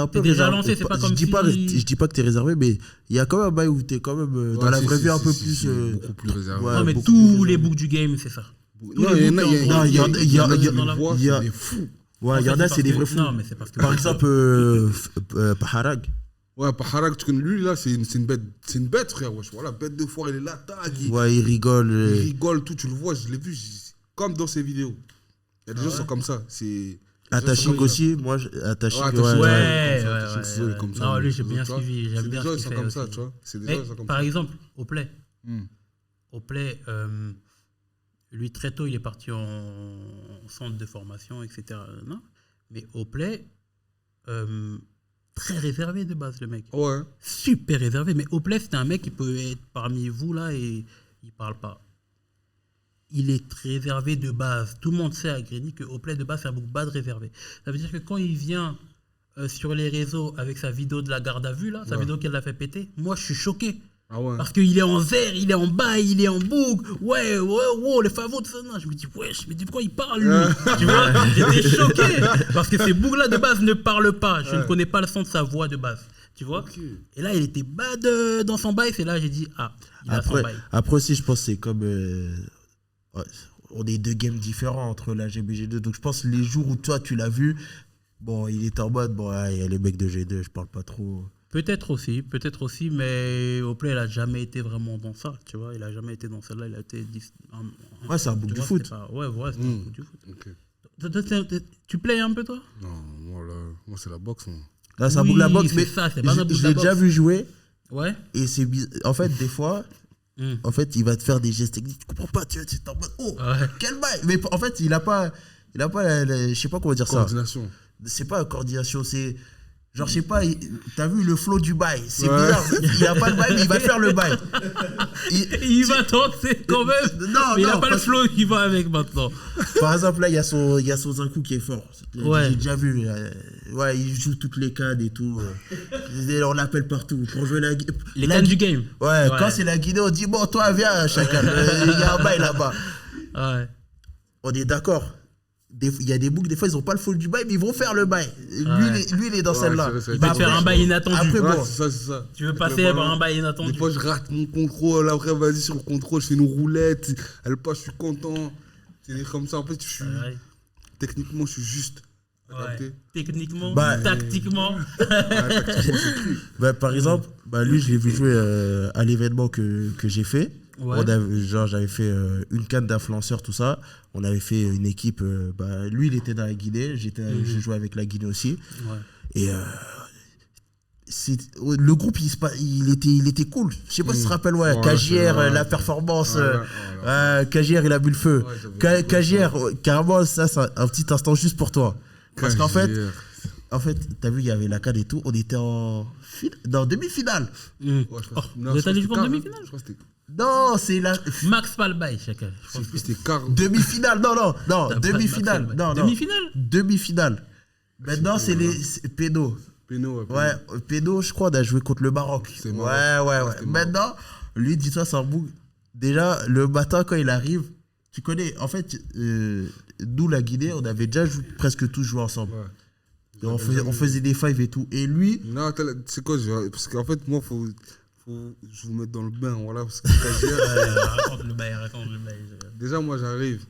un peu T'es déjà réservé. lancé, c'est pas comme Je dis pas que t'es réservé, mais il y a quand même un bail où t'es quand même dans Ouais, la si, vraie si, vie un si, peu si, plus. si, beaucoup plus réservé. ouais, Non, mais beaucoup tous plus les réservé. books du game, c'est ça. Non, il y en a, il y en a, qui dans le la- voient, il y a- c'est des fous. Ouais, il y en a, c'est des vrais fous. Non, mais c'est parce que. Par exemple, Paharag. Ouais, Paharak, tu connais, lui, là, c'est une bête, frère. Wesh. Voilà, bête de foire, il est là, tac, Ouais, il rigole. il rigole, tout, tu le vois, je l'ai vu, comme dans ses vidéos. Il y a des gens qui sont comme ça. Attaching aussi, moi, Attaching. Ouais, Ouais, Attaching, ouais. comme ça. Non, lui, j'ai Tu bien vois, suivi. c'est J'aime des bien gens, ce ils qu'il sont fait comme ça, aussi. tu vois. C'est des Mais, gens, ils sont comme par ça. exemple, au Play. Hmm. Au Play, lui, très tôt, il est parti en centre de formation, etc. Non, mais au Play, très réservé de base, le mec. Ouais. Super réservé. Mais au Play, c'était un mec qui peut être parmi vous, là, et il parle pas. il est réservé de base. Tout le monde sait à Grigny que Oplay de base, c'est un book bad réservé. Ça veut dire que quand il vient sur les réseaux avec sa vidéo de la garde à vue, là, sa vidéo qu'elle l'a fait péter, moi je suis choqué. Ah ouais. Parce qu'il est en vert, il est en bas, il est en bouc. Ouais, les favoris de ça. Non, je me dis, wesh, mais de quoi il parle, lui? Tu vois, j'étais choqué. Parce que ces boucs-là, de base, ne parlent pas. Je ne connais pas le son de sa voix de base. Tu vois? Et là, il était bad dans son bail. C'est là j'ai dit, il a son bail. Après aussi, je pense que c'est comme... on est deux games différents entre la GB et G2. Donc, je pense que les jours où toi, tu l'as vu, bon, il était en mode, il y a les mecs de G2, je parle pas trop... Peut-être aussi, mais Oplay, il n'a jamais été vraiment dans ça, tu vois. Il n'a jamais été dans celle-là, il a été... Ouais, c'est un book du foot. C'est un book du foot. Okay. Tu play un peu, toi? Non, moi c'est la boxe, moi. Là, c'est un book de la boxe, mais je l'ai déjà vu jouer. Ouais. Et c'est bizarre. En fait, des fois, en fait, il va te faire des gestes techniques. Tu comprends pas, tu es en mode, quel bail! Mais en fait, il a pas je sais pas comment dire ça. Coordination. C'est pas la coordination, c'est... Genre, je sais pas, t'as vu le flow du bail, c'est bizarre. Il a pas le bail, mais il va faire le bail. Il va tenter quand même. Non, mais il a pas le flow qui va avec maintenant. Par exemple, là, il y a son Zankou qui est fort. J'ai déjà vu. Ouais, il joue toutes les cannes et tout. On l'appelle partout. Pour jouer les cannes du game. Ouais, quand c'est la Guinée, on dit, bon, toi, viens, chacun. Il y a un bail là-bas. Ouais. On est d'accord. Il y a des boucs, des fois, ils n'ont pas le flow du bail, mais ils vont faire le bail. Lui, il est dans celle-là. Il va faire un bail inattendu. Après, bon. C'est ça. Tu veux passer par un bail inattendu. Des fois, je rate mon contrôle. Après, vas-y sur le contrôle, je fais une roulette. Elle passe, je suis content. C'est comme ça. En fait, techniquement, je suis juste. Ouais. Techniquement, tactiquement. Par exemple, lui, je l'ai vu jouer à l'événement que j'ai fait. Ouais. J'avais fait une canne d'influenceurs, tout ça. On avait fait une équipe. Lui, il était dans la Guinée. J'ai joué avec la Guinée aussi. Ouais. Et le groupe, il était cool. Je sais pas si tu te rappelles, Cagière, la performance. Cagière, il a bu le feu. Cagière, carrément, ça, c'est un petit instant juste pour toi. Parce qu'en fait, t'as vu, il y avait la canne et tout. On était en demi-finale. Vous êtes allé jouer en demi-finale? Non, c'est la... Max Palbaï, chacun. C'était quart. Demi-finale, non, demi-finale. Demi-finale? Demi-finale. Maintenant, c'est les pédos. Ouais, pédos, je crois, on a joué contre le Maroc. Ouais. Maintenant, lui, dis-toi, c'est un bout. Déjà, le matin, quand il arrive, tu connais, en fait, nous, la Guinée, on avait déjà presque tous joué ensemble. Ouais. On faisait des fives et tout. Et lui... Non, c'est quoi, parce qu'en fait, moi, je vous mettre dans le bain, voilà, parce que raconte le bail. Déjà, moi, j'arrive.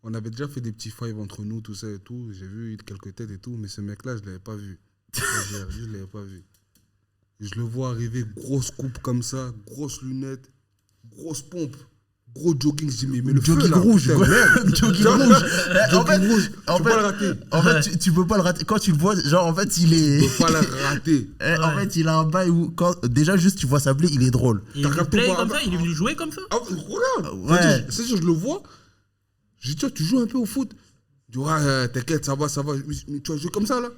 On avait déjà fait des petits fives entre nous, tout ça et tout. J'ai vu quelques têtes et tout, mais ce mec-là, je ne l'avais pas vu. Je ne l'avais pas vu. Je le vois arriver, grosse coupe comme ça, grosse lunette, grosse pompe, gros jogging. Je dis, mais le jogging feu, là, rouge, jogging rouge. En fait, tu peux pas le rater. En fait, tu peux pas le rater. Quand tu le vois, genre, en fait, il est... Tu peux pas le rater. En fait, il a un bail où, déjà, juste, tu vois sa blé, il est drôle. Il est venu comme ça, il est venu jouer comme ça. Regarde. Ouais. C'est-à-dire, je le vois. Je dis, tu joues un peu au foot. Je dis, ouais, t'inquiète, ça va. Mais tu vas jouer comme ça, là?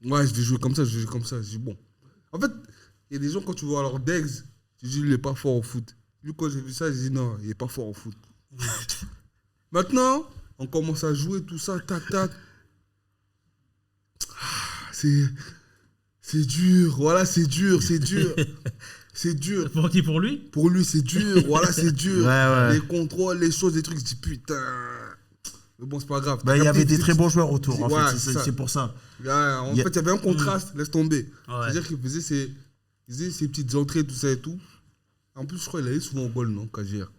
Ouais, je vais jouer comme ça. Je dis, bon. En fait, il y a des gens, quand tu vois leur degs, tu dis, il est pas fort au foot. Lui, quand j'ai vu ça, j'ai dit, non, il est pas fort au foot. Maintenant, on commence à jouer tout ça, tac. C'est dur, voilà, c'est dur. C'est dur. Pour qui? Pour lui? Pour lui, c'est dur, voilà, c'est dur. Ouais. Les contrôles, les choses, les trucs, je dis putain. Mais bon, c'est pas grave. Il y avait des très bons joueurs autour, en fait, c'est pour ça. En fait, il y avait un contraste, laisse tomber. C'est-à-dire qu'il faisait ses petites entrées, tout ça et tout. En plus, je crois qu'il allait souvent au goal, non, Cagière?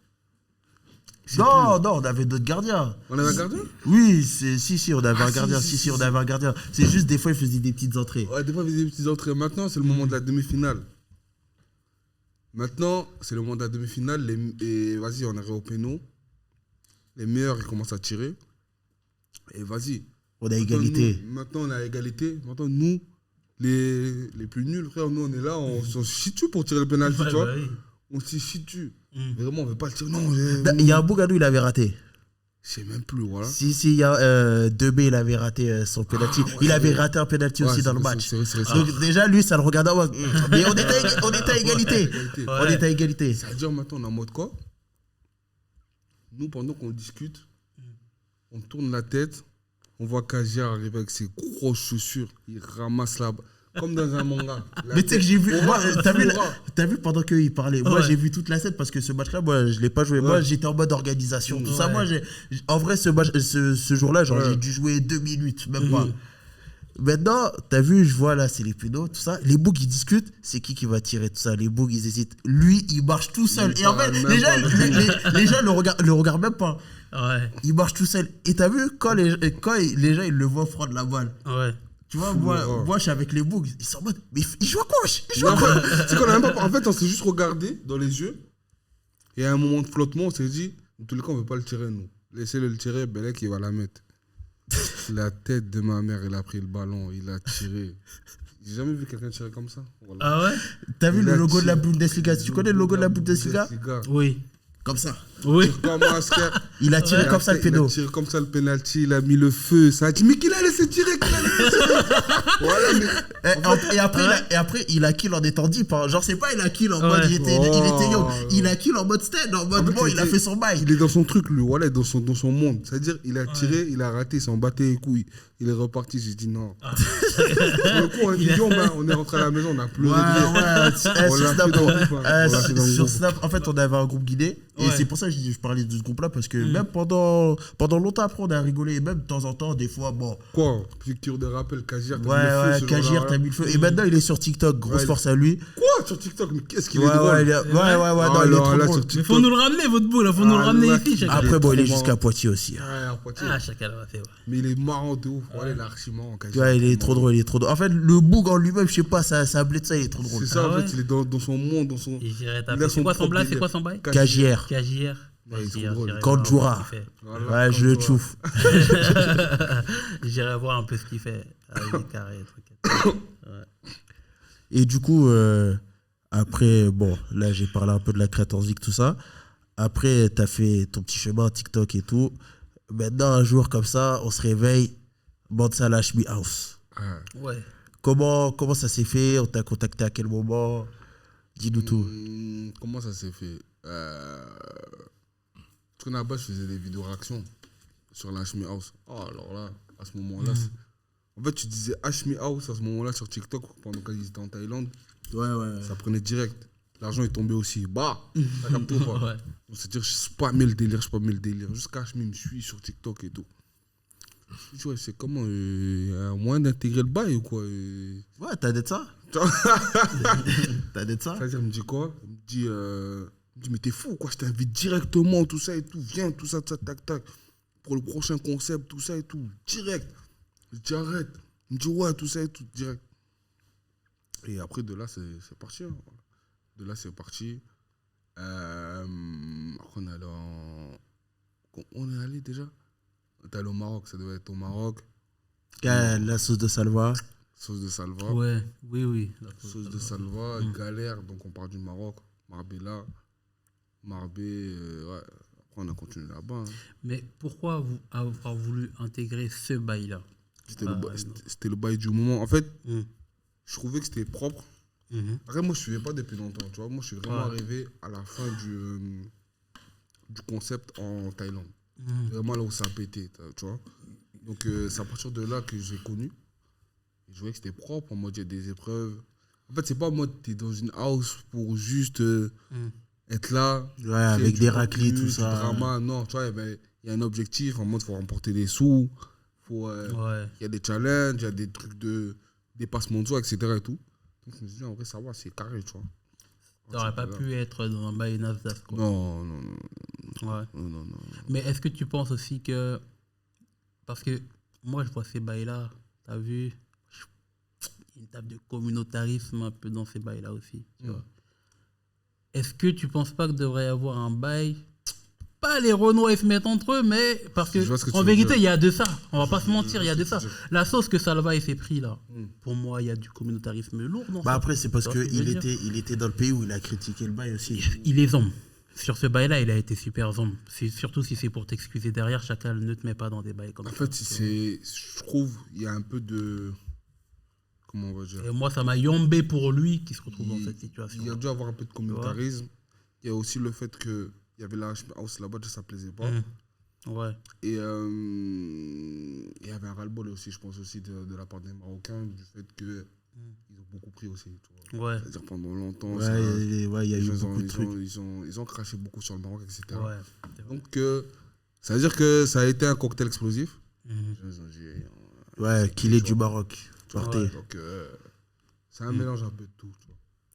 Non, on avait d'autres gardiens. On avait un gardien? Oui, si, on avait un gardien. Si, on avait un gardien. C'est juste des fois, il faisait des petites entrées. Ouais, des fois, il faisait des petites entrées. Maintenant, c'est le moment de la demi-finale. Et vas-y, on arrive au péno. Les meilleurs, ils commencent à tirer. Et vas-y. On a égalité. Maintenant, on a égalité. Maintenant, nous, les plus nuls, frère, nous, on est là, on se situe pour tirer le pénalty, tu vois. On s'y situe. Vraiment, on ne veut pas le tirer. Non, il y a un Bougadou, il avait raté. Je sais même plus, voilà. Si, il y a 2B, il avait raté son penalty. Il avait raté un penalty aussi dans le match. Donc déjà, lui, ça le regardait. Mais on était à égalité. On était à égalité. Ça veut dire maintenant, on est en mode quoi? nous, pendant qu'on discute, on tourne la tête, on voit Kajia arriver avec ses grosses chaussures, il ramasse la... Comme dans un manga. Mais tu sais que j'ai vu, moi, t'as vu pendant qu'il parlait, moi j'ai vu toute la scène parce que ce match-là, moi je l'ai pas joué. Moi j'étais en mode organisation, tout ça. Moi, en vrai, ce jour-là, genre j'ai dû jouer 2 minutes, même pas. Maintenant, t'as vu, je vois là, c'est les pédos, tout ça. Les bougs, ils discutent, c'est qui va tirer tout ça. Les bougs, ils hésitent. Lui, il marche tout seul. Et en fait, les gens le regardent même pas. Ouais. Il marche tout seul. Et t'as vu, quand les gens, ils le voient prendre la balle. Ouais. Tu vois, moi, je suis avec les bougs. Ils sont en mode, mais il joue à quoi? Il joue à quoi? C'est qu'on a même pas... En fait, on s'est juste regardé dans les yeux. Et à un moment de flottement, on s'est dit, en tous les cas, on ne veut pas le tirer, nous. Laissez-le le tirer, Belek, il va la mettre. La tête de ma mère, il a pris le ballon, il a tiré. J'ai jamais vu quelqu'un tirer comme ça. Voilà. Ah ouais? T'as vu le logo de la Bundesliga? Tu connais le logo de la Bundesliga? Oui. Comme ça. Oui. Il a tiré comme ça le pédo. Il a tiré comme ça le penalty, il a mis le feu. Ça a dit, mais qu'il a laissé tirer, voilà, mais... et après, il a kill en étant deep. Genre, c'est pas il a kill en mode il était young. Il a kill en mode stand, en mode bon, il a fait son bail. Il est dans son truc, lui, voilà, dans son monde. C'est-à-dire, il a tiré, il a raté, il s'en battait les couilles. Il est reparti, j'ai dit non. Sur le coup, on est on est rentré à la maison, on a pleuré. Sur Snap, en fait, on avait un groupe guidé. Et c'est pour ça que je parlais de ce groupe-là, parce que même pendant longtemps après, on a rigolé. Et même de temps en temps, des fois, bon. Quoi? Piqûre de rappel, Kajir, Kajir, t'as mis le feu. Et maintenant, il est sur TikTok. Grosse force à lui. Quoi? Sur TikTok? Mais qu'est-ce qu'il est drôle? Ouais, non, il est trop drôle. Mais faut nous le ramener, votre boule. Faut nous le ramener ici. Après, bon, il est jusqu'à Poitiers aussi. Ah, chacun l'a fait, ouais. Mais il est marrant de ouf. Ouais, il est archi marrant. Ouais, il est trop drôle, En fait, le boug en lui-même, je sais pas, ça blé de ça, il est trop drôle. C'est ça, en fait, il est dans son monde, dans son... C'est quoi son blague? C'est quoi son bail? Kajir. Kandjoura. Ouais, je le chouffe. J'irai voir un peu ce qu'il fait. Avec des carrés, Et du coup, après, bon, là, j'ai parlé un peu de la Creators League, tout ça. Après, t'as fait ton petit chemin TikTok et tout. Maintenant, un jour comme ça, on se réveille, Bansa lâche Me House. Ouais. Comment ça s'est fait? On t'a contacté à quel moment? Dis-nous tout. Comment ça s'est fait? Parce qu'à la base, je faisais des vidéos réactions sur la Me House. Oh, alors là, à ce moment-là, en fait, tu disais Me House à ce moment-là sur TikTok pendant qu'ils étaient en Thaïlande. Ouais. Ça prenait direct. L'argent est tombé aussi. Bah, ça capte ou pas? On s'est dit, je spammais le délire. Jusqu'à me me suit sur TikTok et tout. Je me dis, ouais, c'est comment? Il y a un moyen d'intégrer le bail ou quoi? Ouais, t'as d'être ça? T'as d'être ça? C'est-à-dire, il me dit quoi? Il me dit, mais t'es fou, quoi? Je t'invite directement, tout ça et tout. Viens, tout ça, tac, tac. Pour le prochain concept, tout ça et tout. Direct. Je dis, arrête. Il me dit, ouais, tout ça et tout, direct. Et après, de là, c'est parti. Hein. De là, c'est parti. Après, on est allé déjà? On est allé au Maroc, ça devait être au Maroc. La sauce de Salva. Sauce de Salva. Ouais, oui. Sauce de Salva, galère, donc on part du Maroc. Marbella. Marbé, ouais. Après, on a continué là-bas. Hein. Mais pourquoi avoir voulu intégrer ce bail-là? C'était le bail du moment. En fait, je trouvais que c'était propre. Après, moi, je ne suivais pas depuis longtemps. Tu vois. Moi, je suis vraiment arrivé à la fin du concept en Thaïlande. Vraiment là où ça a pété. Tu vois. Donc, c'est à partir de là que j'ai connu. Je voyais que c'était propre. En mode, il y a des épreuves. En fait, c'est pas en mode, tu es dans une house pour juste être là. Ouais, avec des raclés, tout ça. Drama. Non, tu vois, il y a un objectif. En mode, il faut remporter des sous. Il y a des challenges, il y a des trucs de dépassement de soi, etc. Et tout. Donc, je me suis dit, en vrai, ça va, c'est carré, tu vois. T'aurais pas pu être dans un bail Nasdaq, quoi. Non. Ouais. Non. Mais est-ce que tu penses aussi que... Parce que moi, je vois ces bails-là, t'as vu, une table de communautarisme un peu dans ces bails-là aussi. Tu vois. Est-ce que tu penses pas qu'il devrait y avoir un bail? Pas les Renois se mettent entre eux, mais parce que en vérité, il y a de ça. On va pas se mentir, il y a de ça. La sauce que Salva s'est pris là, pour moi, il y a du communautarisme lourd. Après, c'est parce qu'il était dans le pays où il a critiqué le bail aussi. Il est zombie. Sur ce bail-là, il a été super zombie. Surtout si c'est pour t'excuser derrière, chacun ne te met pas dans des bails comme ça. En fait, je trouve il y a un peu de... Comment on va dire? Et moi, ça m'a yombé pour lui qui se retrouve dans cette situation. Il y a dû avoir un peu de communautarisme. Il y a aussi le fait que il y avait la house là-bas, ça plaisait pas. Ouais. Et il y avait un ras-le-bol aussi, je pense aussi, de la part des Marocains, du fait qu'ils ont beaucoup pris aussi. Tu vois. Ouais. C'est-à-dire pendant longtemps, Ouais, il y a eu ils beaucoup de trucs. ils ont craché beaucoup sur le Maroc, etc. Ouais. Donc, ça veut dire que ça a été un cocktail explosif. Ouais, qu'il est du Maroc. Partez. Ouais. Donc, c'est un mélange un peu de tout.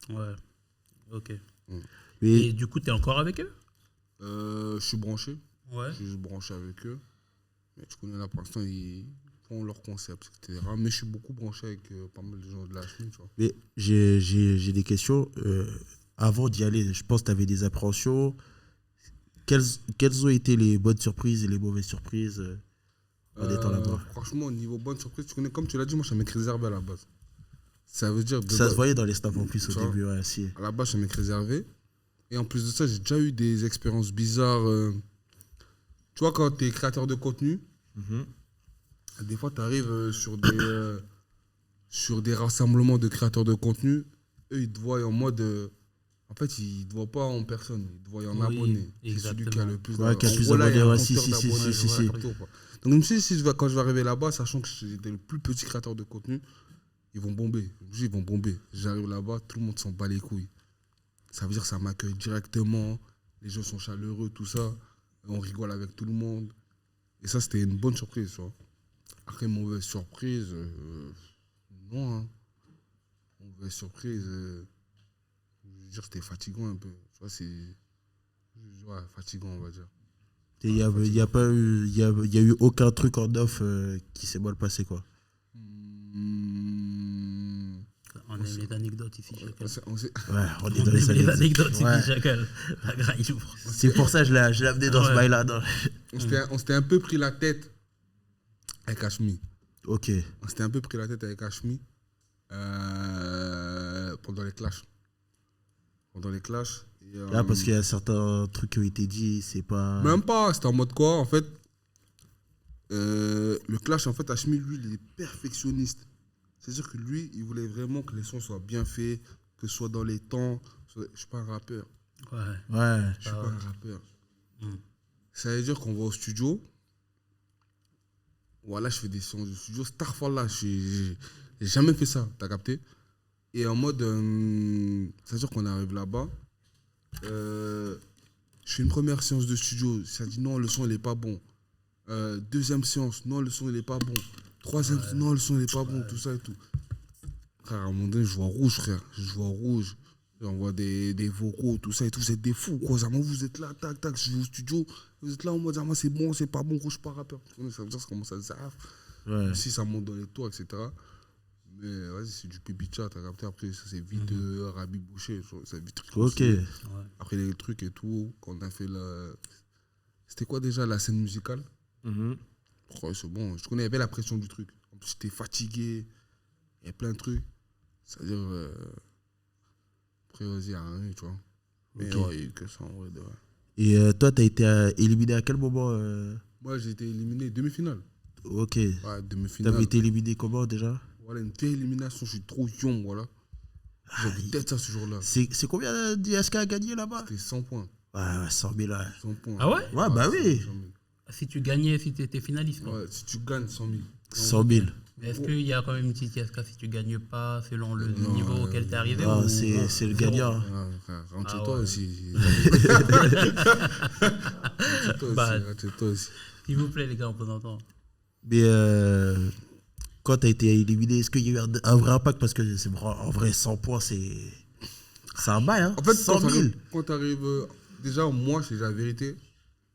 Tu vois. Ouais. Ok. Et Et du coup, t'es encore avec eux? Je suis branché. Ouais. Je suis juste branché avec eux. Mais tu connais là, pour l'instant, ils font leur concept, etc. Mais je suis beaucoup branché avec pas mal de gens de la Hachmi, tu vois. Mais j'ai des questions. Avant d'y aller, je pense que tu avais des appréhensions. Quelles ont été les bonnes surprises et les mauvaises surprises en étant là-bas? Franchement, au niveau bonne surprise, tu connais, comme tu l'as dit, moi, je suis un mec réservé à la base. Ça veut dire... Ça se voyait dans les staffs en plus au vois, début. Ouais, si. À la base, je suis un mec réservé. Et en plus de ça, j'ai déjà eu des expériences bizarres. Tu vois, quand tu es créateur de contenu, des fois, tu arrives sur des rassemblements de créateurs de contenu.Eux, ils te voient en mode... en fait, ils ne te voient pas en personne. Ils te voient en abonné. C'est celui qui a le plus d'abonnés. Si. Donc, je me suis dit, quand je vais arriver là-bas, sachant que j'étais le plus petit créateur de contenu, ils vont bomber. Ils vont bomber. J'arrive là-bas, tout le monde s'en bat les couilles. Ça veut dire que ça m'accueille directement. Les gens sont chaleureux, tout ça. On rigole avec tout le monde. Et ça, c'était une bonne surprise, tu vois. Après, mauvaise surprise, non. Hein. Mauvaise surprise, je veux dire, c'était fatigant un peu. Tu vois, c'est... Ouais, fatigant, on va dire. Il n'y a eu aucun truc en off qui s'est mal passé, quoi. On aime les anecdotes ici, Chacal. Ouais, on est dans les anecdotes ici, Ouais. Chacal. La graille ouvre. C'est pour ça que je l'ai amené dans ce bail-là. On s'était un peu pris la tête avec Hachmi. Ok. On s'était un peu pris la tête avec Hachmi pendant les clashs. Là, parce qu'il y a certains trucs qui ont été dits, c'est pas... Même pas, c'était en mode quoi, en fait. Le clash, en fait, Hachmi, lui, il est perfectionniste. C'est-à-dire que lui, il voulait vraiment que les sons soient bien faits, que ce soit dans les temps. Je suis pas un rappeur. Ouais. Je suis pas un rappeur. Ça veut dire qu'on va au studio. Voilà, je fais des sons de studio. Starfall, là, j'ai jamais fait ça, t'as capté? Et en mode, c'est-à-dire qu'on arrive là-bas. Je fais une première séance de studio. Ça dit non, le son, il est pas bon. Deuxième séance, non, le son, il est pas bon. Troisième, non, le son, il est pas bon, tout ça et tout. Frère, à un moment donné, je vois rouge, frère. Je vois rouge. J'envoie des vocaux, tout ça et tout. Vous êtes des fous, quoi. Zama, vous êtes là, tac, tac. Je vais au studio. Vous êtes là en mode, Zama, c'est bon, c'est pas bon, je suis pas rappeur. Ça veut dire que ça commence à zaf. Ouais. Si ça monte dans les tours, etc. Mais vas-y, c'est du pipi chat, t'as capté. Après, ça, c'est vite Rabi Boucher. C'est vite. Ok. Après, les trucs et tout, quand on a fait la. C'était quoi déjà la scène musicale? Ouais, c'est bon. Je connais, il y avait la pression du truc. En plus, j'étais fatigué. Il y a plein de trucs. C'est-à-dire. Après, vas-y, il n'y a rien, tu vois. Mais Ok. ouais, il y a eu que ça en vrai. Ouais. Et toi, t'as été éliminé à quel moment Moi, j'ai été éliminé demi-finale. Ok. Ouais, demi-finale. T'avais été éliminé comment déjà? Voilà, une vieille élimination. Je suis trop young, voilà. J'avais peut-être ça ce jour-là. C'est combien d'ISK à gagner là-bas? C'était 100 points. Ouais, 100 000. Ouais. 100 points. Ah ouais? Ouais, bah oui. 100 000. Si tu gagnais, si tu étais finaliste. Quoi. Ouais, si tu gagnes 100 000. 100 000. Mais est-ce qu'il y a quand même une petite ISK si tu gagnes pas selon le Non, niveau auquel tu es arrivé? Non, ou- c'est le gagnant. Ah, frère, rentre chez Ah toi ouais. aussi. Bah. Rentre chez toi aussi. S'il vous plaît, les gars, on peut entendre. Mais quand t'as été éliminé, est-ce qu'il y a eu un vrai impact? Parce que c'est en vrai, 100 points, c'est un bail. Hein. En fait, 100 000. quand t'arrives. Déjà, moi, c'est la vérité.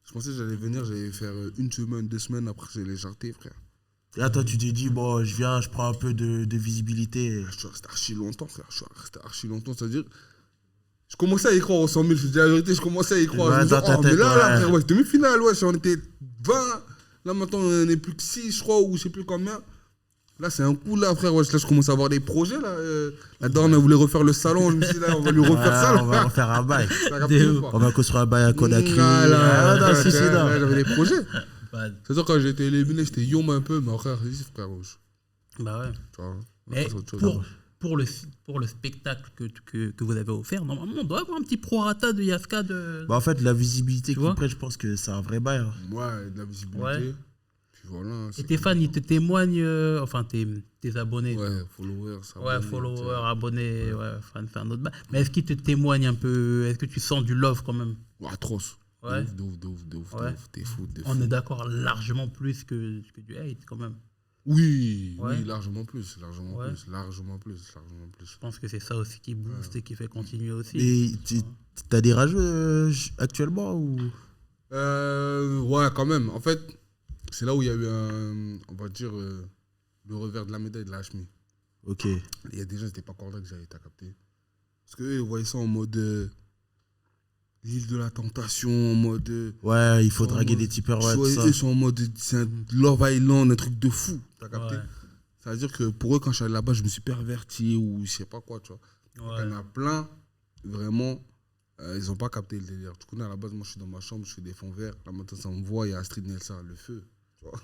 Je pensais que j'allais venir, j'allais faire une semaine, 2 semaines, après j'allais jarter, frère. Là, toi, tu t'es dit, bon, je viens, je prends un peu de visibilité. Je suis resté archi longtemps, frère. Je suis resté archi longtemps, c'est-à-dire. Je commençais à y croire aux 100 000, je dis la vérité, je commençais à y croire. Ouais, Je me disais, dans ta mais tête, là, ouais. frère, ouais, demi-finale, ouais, on était 20. Là, maintenant, on n'est plus que 6, je crois, ou je sais plus combien. Là, c'est un coup, là, frère. Ouais, là, je commence à avoir des projets, là. La dame, elle voulait refaire le salon. Je me suis dit, là, on va lui refaire ça, là. On va refaire un bail. T'as capté ou pas? On va construire un bail à Conakry. Voilà, Non, si, si, non. j'avais des projets. Bah, C'est-à-dire, quand j'étais éliminé, j'étais yom un peu, mais frère, vas-y, frère, bah ouais. tu vois, on va Mais passer à autre chose. pour, pour le spectacle que vous avez offert, normalement, on doit avoir un petit prorata de Yaska. Bah, en fait, la visibilité Tu qu'il vois prête, je pense que c'est un vrai bail. Hein. Ouais, de la visibilité. Ouais. Puis voilà. Et tes fans, ils te témoignent, enfin tes abonnés. Ouais, followers. Ouais, abonnés, followers, abonnés, ouais, fans, autre bail. Mais est-ce qu'ils te témoignent un peu? Est-ce que tu sens du love quand même? Ouais, atroce. Ouais. De ouf. Ouais. T'es fou. On est d'accord, largement plus que du hate quand même. Oui, Ouais. oui, largement plus. Ouais. Je pense que c'est ça aussi qui booste et qui fait continuer aussi. Et t'as des rageux actuellement ou... Ouais, quand même. En fait, c'est là où il y a eu on va dire, le revers de la médaille de la Hashmi. Ok. Il y a des gens qui n'étaient pas contents que j'avais été capté. Parce qu'eux, ils voyaient ça en mode l'île de la tentation, en mode. Ouais, il faut draguer des tipeurs, ouais, tout ça. Ils sont en mode c'est un Love Island, un truc de fou. T'as capté? Ouais. Ça veut dire que pour eux, quand je suis allé là-bas, je me suis perverti ou je sais pas quoi, tu vois. Ouais. Il y en a plein, vraiment, ils n'ont pas capté le délire. Tu connais, à la base, moi, je suis dans ma chambre, je fais des fonds verts. Là, maintenant, ça me voit, il y a Astrid Nelsa, le feu. Tu vois,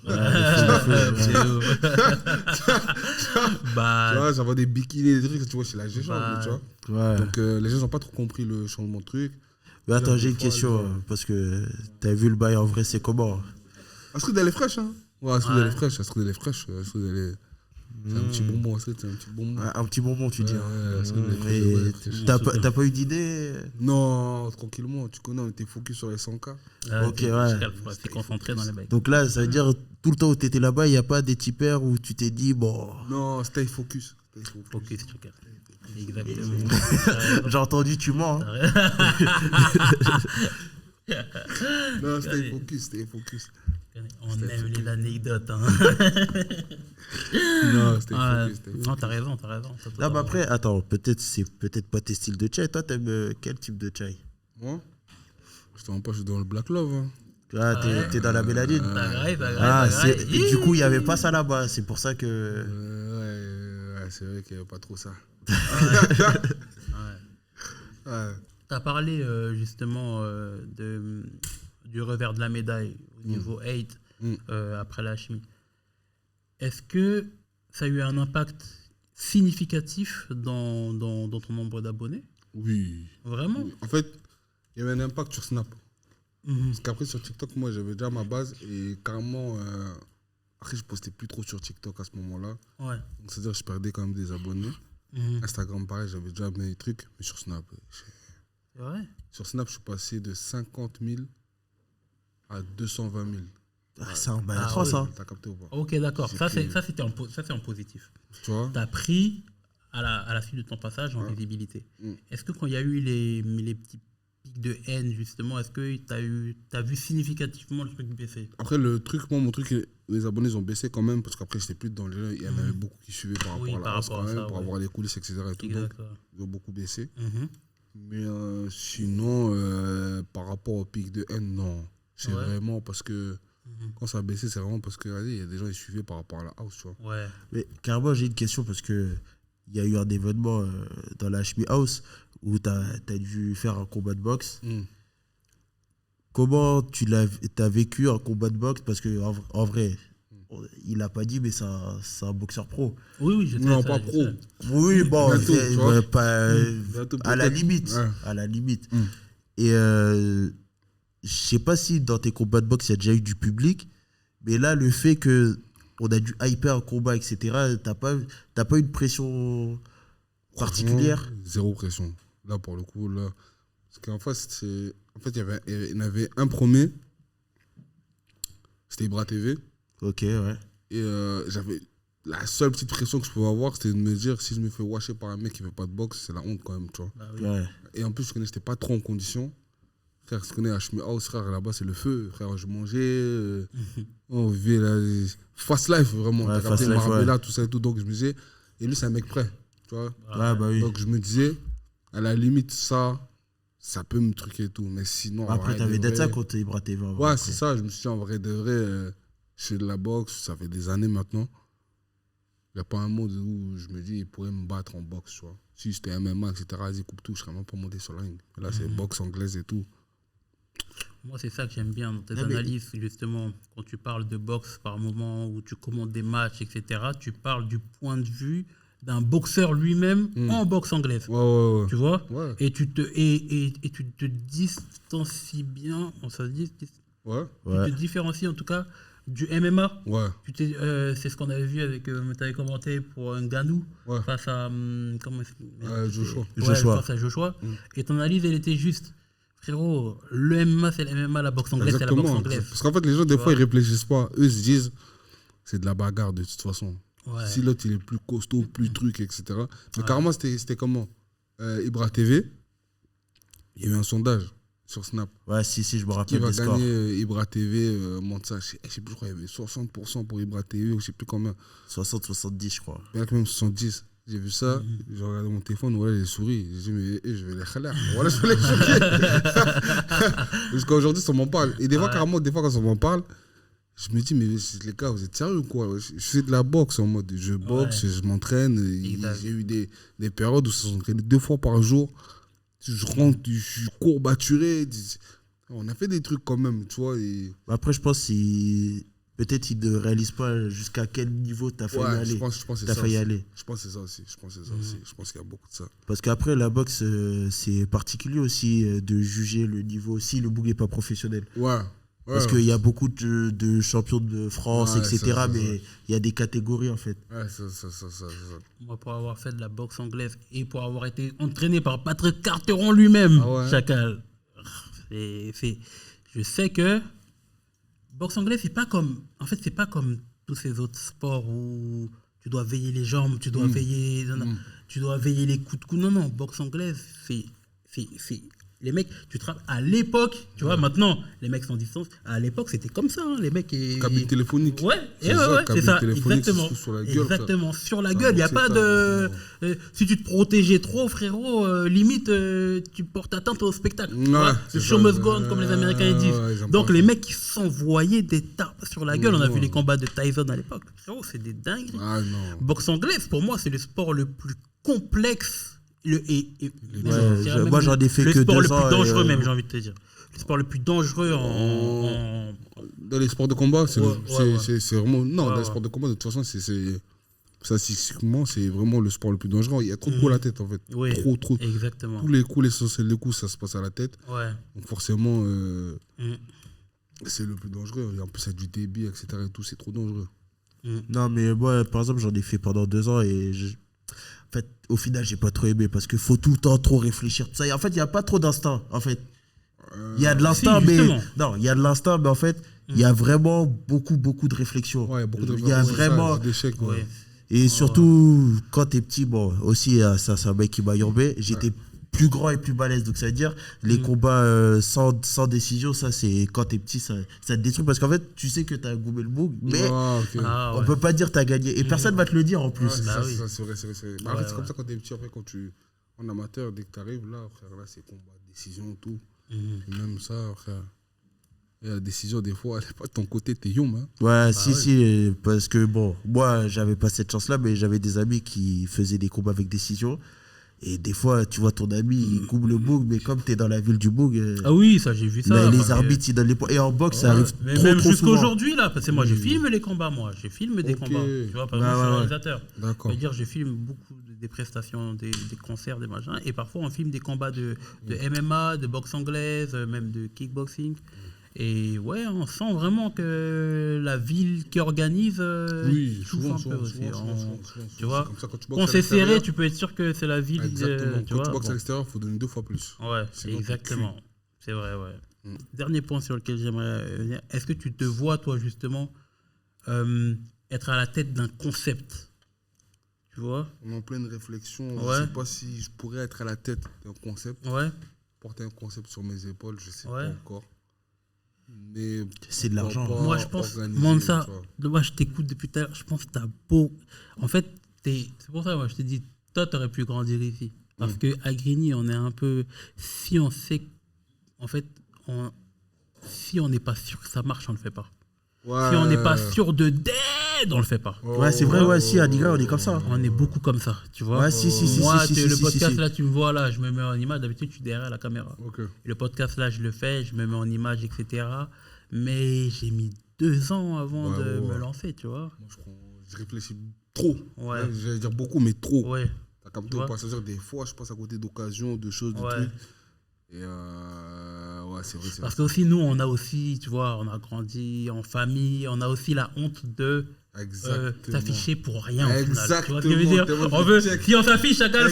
Bah, tu vois, j'envoie des bikinis, des trucs, tu vois, c'est la G-Chambre, Bah, tu vois. Ouais. Donc, les gens n'ont pas trop compris le changement de truc. Mais attends, Des j'ai une fois, question, parce que t'as vu le bail en vrai, c'est comment? Astrid, elle est fraîche, hein. Ouais, Astrid, Ouais. elle est fraîche. Astrid, elle est fraîche. Astrid, elle est. C'est un petit bonbon, Astrid, c'est un petit bonbon. Ouais, un petit bonbon, tu dis. Ouais, Hein. ouais, Astrid, elle est fraîche, Et ouais, fraîche. t'as pas eu d'idée? Non, tranquillement, tu connais, on était focus sur les 100K. Ok, ouais. C'est concentré dans les bails. Donc là, ça veut dire, tout le temps où t'étais là-bas, il n'y a pas des tipeurs où tu t'es dit, bon... Non, stay focus. Focus, tu regardes. Exactement. J'ai entendu, tu mens. Hein. Non, stay focus. On aime les anecdotes. Hein. Non, stay Ouais. focus. Non, t'as raison. Non, mais après, attends, c'est peut-être pas tes styles de chai. Toi, t'aimes quel type de chai? Moi, je te rends pas, je suis dans le Black Love. Hein. Ah, t'es dans la mélanine. Ah, Du coup, il n'y avait pas ça là-bas. C'est pour ça que... Ouais, c'est vrai qu'il n'y avait pas trop ça. Ouais. T'as parlé justement du revers de la médaille au niveau hate après la chimie. Est-ce que ça a eu un impact significatif dans ton nombre d'abonnés? Oui. Vraiment? Oui. En fait, il y avait un impact sur Snap. Parce qu'après, sur TikTok, moi, j'avais déjà ma base et carrément. Après, je postais plus trop sur TikTok à ce moment-là. Ouais. Donc, c'est-à-dire que je perdais quand même des abonnés. Instagram, pareil, j'avais déjà mes trucs. Mais sur Snap, C'est vrai? sur Snap, je suis passé de 50 000 à 220 000. Ah, c'est un bail atroce, hein. T'as capté ou pas? Ok, d'accord. J'ai Ça, pris- c'était en positif. Tu vois? T'as pris à la suite de ton passage en visibilité. Est-ce que quand il y a eu les petits pics de haine, justement, est-ce que t'as vu significativement le truc baisser? Après, le truc, moi, mon truc, les abonnés ils ont baissé quand même, parce qu'après, j'étais plus dans les. Il y en avait beaucoup qui suivaient par rapport à la house quand même, pour avoir les coulisses, etc. Et tout, donc, ils ont beaucoup baissé. Mais sinon, par rapport au pic de haine, non. C'est vraiment parce que. Quand ça a baissé, c'est vraiment parce que, il y a des gens qui suivaient par rapport à la house, tu vois. Ouais. Mais carrément, j'ai une question parce que il y a eu un événement dans la Hashmi House où tu as dû faire un combat de boxe. Comment t'as vécu un combat de boxe? Parce que en vrai, il l'a pas dit, mais c'est un boxeur pro. Oui, je sais. Non, ça, pas je pro. sais. Oui, bon, Bientôt, tu vois. bientôt, à la limite. Ouais. À la limite. Et je sais pas si dans tes combats de boxe, il y a déjà eu du public, mais là, le fait que on a dû hyper un combat, etc., t'as pas une pression particulière? Franchement, zéro pression. Là, pour le coup, là. Parce qu'en fait, il y en avait un premier. C'était Ibra TV. Ok, ouais. Et j'avais. La seule petite pression que je pouvais avoir, c'était de me dire si je me fais washer par un mec qui fait pas de boxe, c'est la honte quand même, tu vois. Bah oui. Ouais. Et en plus, je connais, j'étais pas trop en condition. Frère, je connais Hashmi House, frère, là-bas, c'est le feu. Frère, je mangeais. On vivait là. Fast life, vraiment. Ouais, T'as fast capté, life, Marbella, ouais. tout ça et tout. Donc, je me disais. Et lui, c'est un mec prêt, tu vois. Ouais, bah oui. Donc, je me disais, à la limite, ça peut me truquer et tout. Mais sinon. Après, t'avais d'être ça contre Ibra TV. en vrai, Ouais, après. c'est ça. Je me suis dit, en vrai de vrai, je fais de la boxe, ça fait des années maintenant. Il n'y a pas un monde où je me dis, il pourrait me battre en boxe, tu vois. Si c'était MMA, etc., vas-y, coupe tout, je serais même pas monté sur la ring. Là, c'est boxe anglaise et tout. Moi, c'est ça que j'aime bien dans tes Non, mais- analyses, justement, quand tu parles de boxe par moment, où tu commandes des matchs, etc., tu parles du point de vue d'un boxeur lui-même en boxe anglaise. Ouais. Tu vois Ouais. et tu te distancies bien, ça se dit, Ouais. tu te différencies en tout cas du MMA. Ouais. C'est ce qu'on avait vu avec, tu avais commenté pour Ngannou face à Joshua. Face à Joshua. Et ton analyse, elle était juste. Frérot, le MMA, c'est le MMA, la boxe anglaise, c'est la boxe anglaise. Parce qu'en fait, les gens, des fois, ils réfléchissent pas. Eux, ils se disent, c'est de la bagarre de toute façon. Ouais. Si l'autre, il est plus costaud, plus truc, etc. Mais carrément, c'était comment Ibra TV, il y a eu un sondage sur Snap. Ouais, si, je me Qui rappelle va des scores. gagner Ibra TV, monte ça. Je sais plus, je crois qu'il y avait 60% pour Ibra TV, ou je sais plus combien. 60-70, je crois. Bien que même 70. J'ai vu ça, j'ai regardé mon téléphone, voilà les souris. J'ai dit, mais je vais les khaler. Voilà, je vais les khaler. Jusqu'à aujourd'hui, ça m'en parle. Et des fois, carrément, quand ça m'en parle, je me dis, mais les gars, vous êtes sérieux ou quoi? Je fais de la boxe en mode, je boxe, je m'entraîne. J'ai eu des périodes où ça s'entraînait 2 fois par jour. Je rentre, je suis courbaturé. On a fait des trucs quand même, tu vois. Et... Après, je pense que peut-être ils ne réalisent pas jusqu'à quel niveau tu as failli aller. Je pense que c'est ça. Je pense que c'est ça aussi. Je pense qu'il y a beaucoup de ça. Parce qu'après, la boxe, c'est particulier aussi de juger le niveau si le book n'est pas professionnel. Ouais. Parce qu'il y a beaucoup de champions de France, etc. ça. Mais il y a des catégories en fait. Ouais, ça. Moi, pour avoir fait de la boxe anglaise et pour avoir été entraîné par Patrick Carteron lui-même, Chacal, je sais que boxe anglaise, c'est pas comme tous ces autres sports où tu dois veiller les jambes, tu dois veiller les coups de coude. Non, boxe anglaise, c'est les mecs, tu travailles à l'époque, tu vois, maintenant, les mecs sont en distance. À l'époque, c'était comme ça, hein, les mecs. Cabine téléphonique. Ouais, c'est ça, exactement. Sur la gueule, exactement, sur la gueule. Il n'y a pas de. Si tu te protégeais trop, frérot, limite, tu portes atteinte au spectacle. Le show must go on, comme les Américains disent. Donc, les mecs qui s'envoyaient des tapes sur la gueule, on a vu les combats de Tyson à l'époque. Frérot, c'est des dingueries. Boxe anglaise, pour moi, c'est le sport le plus complexe. Moi, j'en ai fait que 2 ans. Le sport le plus dangereux, même, j'ai envie de te dire. Le sport le plus dangereux Dans les sports de combat, c'est vraiment. Non, dans les sports de combat, de toute façon, statistiquement, c'est vraiment le sport le plus dangereux. Il y a trop de coups à la tête, en fait. Oui, trop. Exactement. Tous les coups, l'essentiel des coups, ça se passe à la tête. Ouais. Donc, forcément, c'est le plus dangereux. Et en plus, il y a du débit, etc. Et tout, c'est trop dangereux. Non, mais moi, par exemple, j'en ai fait pendant 2 ans et. En fait, au final, j'ai pas trop aimé parce qu'il faut tout le temps trop réfléchir. Tout ça. Et en fait, il n'y a pas trop d'instinct. En fait, il y a de l'instinct, mais non, il y a de l'instinct, mais en fait, il y a vraiment beaucoup de réflexion. Ouais, beaucoup de réflexion. Il y a vraiment d'échecs. Ouais. Et surtout quand t'es petit, bon, aussi ça c'est un mec qui m'a yombé. J'étais plus grand et plus balèze, donc ça veut dire les combats sans décision, ça c'est quand t'es petit, ça te détruit parce qu'en fait tu sais que t'as goumé le boug, mais on peut pas dire t'as gagné et personne va te le dire en plus. C'est vrai. En fait, c'est comme ça quand t'es petit, après quand en amateur, dès que t'arrives là, frère, là c'est combat, décision, tout. Et même ça, frère. Et la décision, des fois, elle n'est pas de ton côté, t'es yom. Hein. Ouais, si, parce que bon, moi, j'avais pas cette chance-là, mais j'avais des amis qui faisaient des combats avec décision. Et des fois, tu vois ton ami, il coupe le boug, mais comme t'es dans la ville du boug. Ah oui, ça, j'ai vu ça. Les arbitres, ils donnent les points. Et en boxe, ça arrive trop même souvent. jusqu'aujourd'hui, là, parce que moi, je filme les combats, moi. Je filme des combats. Tu vois, par exemple, je suis réalisateur. D'accord. C'est-à-dire, je filme beaucoup des prestations, des concerts, des machins. Et parfois, on filme des combats de MMA, de boxe anglaise, même de kickboxing. Et ouais, on sent vraiment que la ville qui organise souffre un peu aussi. Tu vois, quand c'est serré, tu peux être sûr que c'est la ville. Exactement. Quand tu boxes à l'extérieur, il faut donner 2 fois plus. Ouais, exactement. C'est vrai, ouais. Dernier point sur lequel j'aimerais venir. Est-ce que tu te vois, toi, justement, être à la tête d'un concept? Tu vois? On est en pleine réflexion. Je ne sais pas si je pourrais être à la tête d'un concept. Ouais. Porter un concept sur mes épaules, je ne sais pas encore. Mais c'est de l'argent. Moi, je pense, moi, je t'écoute depuis tout à l'heure. Je pense que t'as beau. En fait, c'est pour ça, moi, je te dis, toi, t'aurais pu grandir ici. Parce qu'à Grigny, on est un peu. Si on sait. En fait, si on n'est pas sûr que ça marche, on ne le fait pas. Ouais. Si on n'est pas sûr de dead, on le fait pas. Ouais, c'est vrai, ouais, si, à Digra, on est comme ça. On est beaucoup comme ça, tu vois. Ouais, si. Moi, le podcast, là, tu me vois, là, je me mets en image. D'habitude, je suis derrière la caméra. Okay. Le podcast, là, je le fais, je me mets en image, etc. Mais j'ai mis 2 ans avant de me lancer, tu vois. Moi, je réfléchis trop. Ouais. J'allais dire beaucoup, mais trop. Ouais. T'as capté ou pas? C'est-à-dire, des fois, je passe à côté d'occasions, de choses, de trucs. Et ouais, c'est vrai. Parce que aussi, nous, on a aussi, tu vois, on a grandi en famille, on a aussi la honte de s'afficher pour rien au final. Tu vois ce que je veux dire? On veut, si on s'affiche, chacun,